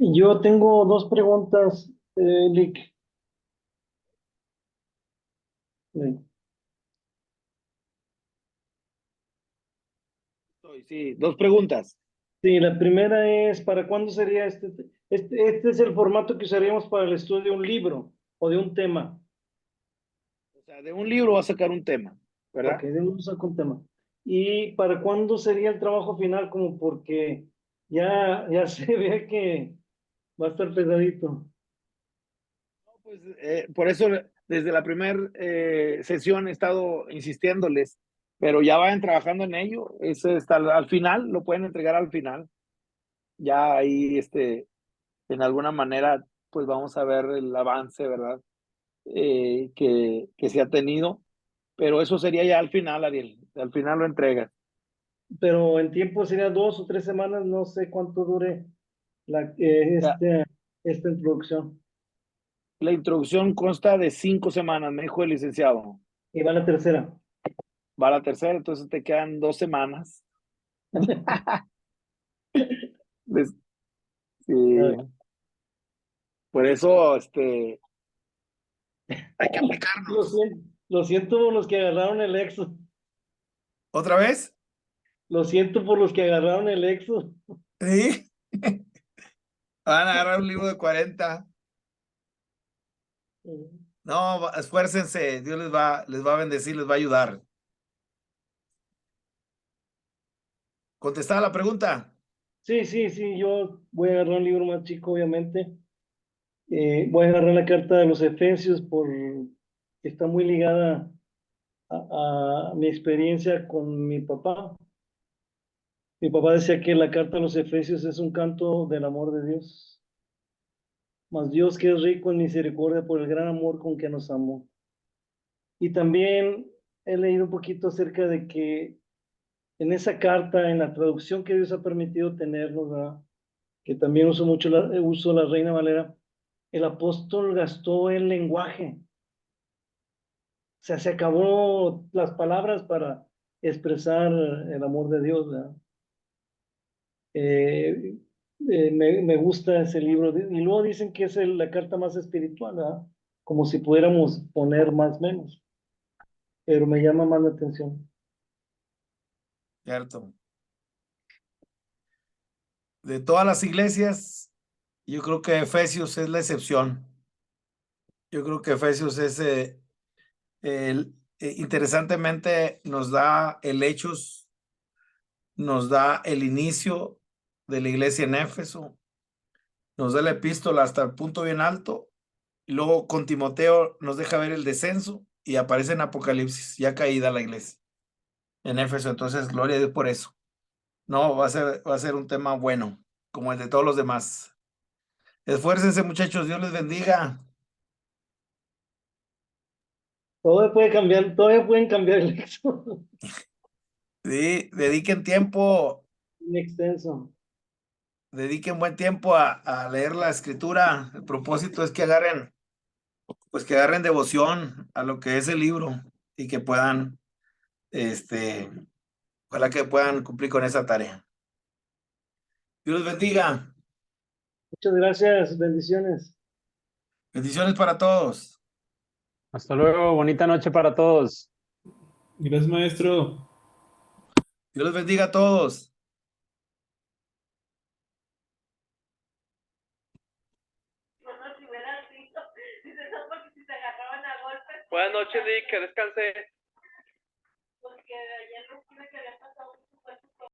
Yo tengo dos preguntas, Lick. Sí, dos preguntas. Sí, la primera es, ¿para cuándo sería este es el formato que usaríamos para el estudio de un libro o de un tema? O sea, de un libro va a sacar un tema, Ok, ¿verdad? de un saco un tema. ¿Y para cuándo sería el trabajo final? Como porque ya se ve que va a estar pesadito. Pues, por eso desde la primera sesión he estado insistiéndoles, pero ya vayan trabajando en ello. Eso está al final, lo pueden entregar al final. Ya ahí, en alguna manera, pues vamos a ver el avance, ¿verdad? Que se ha tenido, pero eso sería ya al final, Ariel. Al final lo entregas. Pero en tiempo sería 2 o 3 semanas, no sé cuánto dure Ya, esta introducción. la introducción consta de 5 semanas, me dijo el licenciado. Y va la tercera. Va la tercera, entonces te quedan 2 semanas. Les- sí, por eso, hay que Lo aplicarnos. siento, lo siento por los que agarraron el Exo. ¿Otra vez? Lo siento por los que agarraron el Exo. Sí. Van a agarrar un libro de 40. No, esfuércense. Dios les va a bendecir, les va a ayudar. ¿Contestada la pregunta? Sí, sí, sí, yo voy a agarrar un libro más chico, obviamente. Voy a agarrar la carta de los Efesios está muy ligada a mi experiencia con mi papá. Mi papá decía que la carta de los Efesios es un canto del amor de Dios. Mas Dios que es rico en misericordia por el gran amor con que nos amó. Y también he leído un poquito acerca de que en esa carta, en la traducción que Dios ha permitido tenernos, ¿verdad? Que también uso la Reina Valera, el apóstol gastó el lenguaje. O sea, se acabó las palabras para expresar el amor de Dios, ¿verdad? Eh, me gusta ese libro. Y luego dicen que es la carta más espiritual, ¿verdad? Como si pudiéramos poner más menos. Pero me llama más la atención. Cierto. De todas las iglesias, yo creo que Efesios es la excepción. Yo creo que Efesios es, interesantemente, nos da el Hechos, nos da el inicio de la iglesia en Éfeso, nos da la epístola hasta el punto bien alto, y luego con Timoteo nos deja ver el descenso y aparece en Apocalipsis, ya caída la iglesia en Éfeso. Entonces, gloria a Dios por eso. No, va a ser un tema bueno, como el de todos los demás. Esfuércense, muchachos, Dios les bendiga. Todo puede cambiar, todavía pueden cambiar el Éxodo. Sí, dediquen tiempo muy extenso. Dediquen buen tiempo a leer la escritura. El propósito es que agarren, pues que agarren devoción a lo que es el libro y que puedan, ojalá que puedan cumplir con esa tarea. Dios los bendiga. Muchas gracias, bendiciones. Bendiciones para todos. Hasta luego, bonita noche para todos. Gracias, maestro. Dios los bendiga a todos. Buenas noches, Lick, que descanse. Porque ayer no tuve que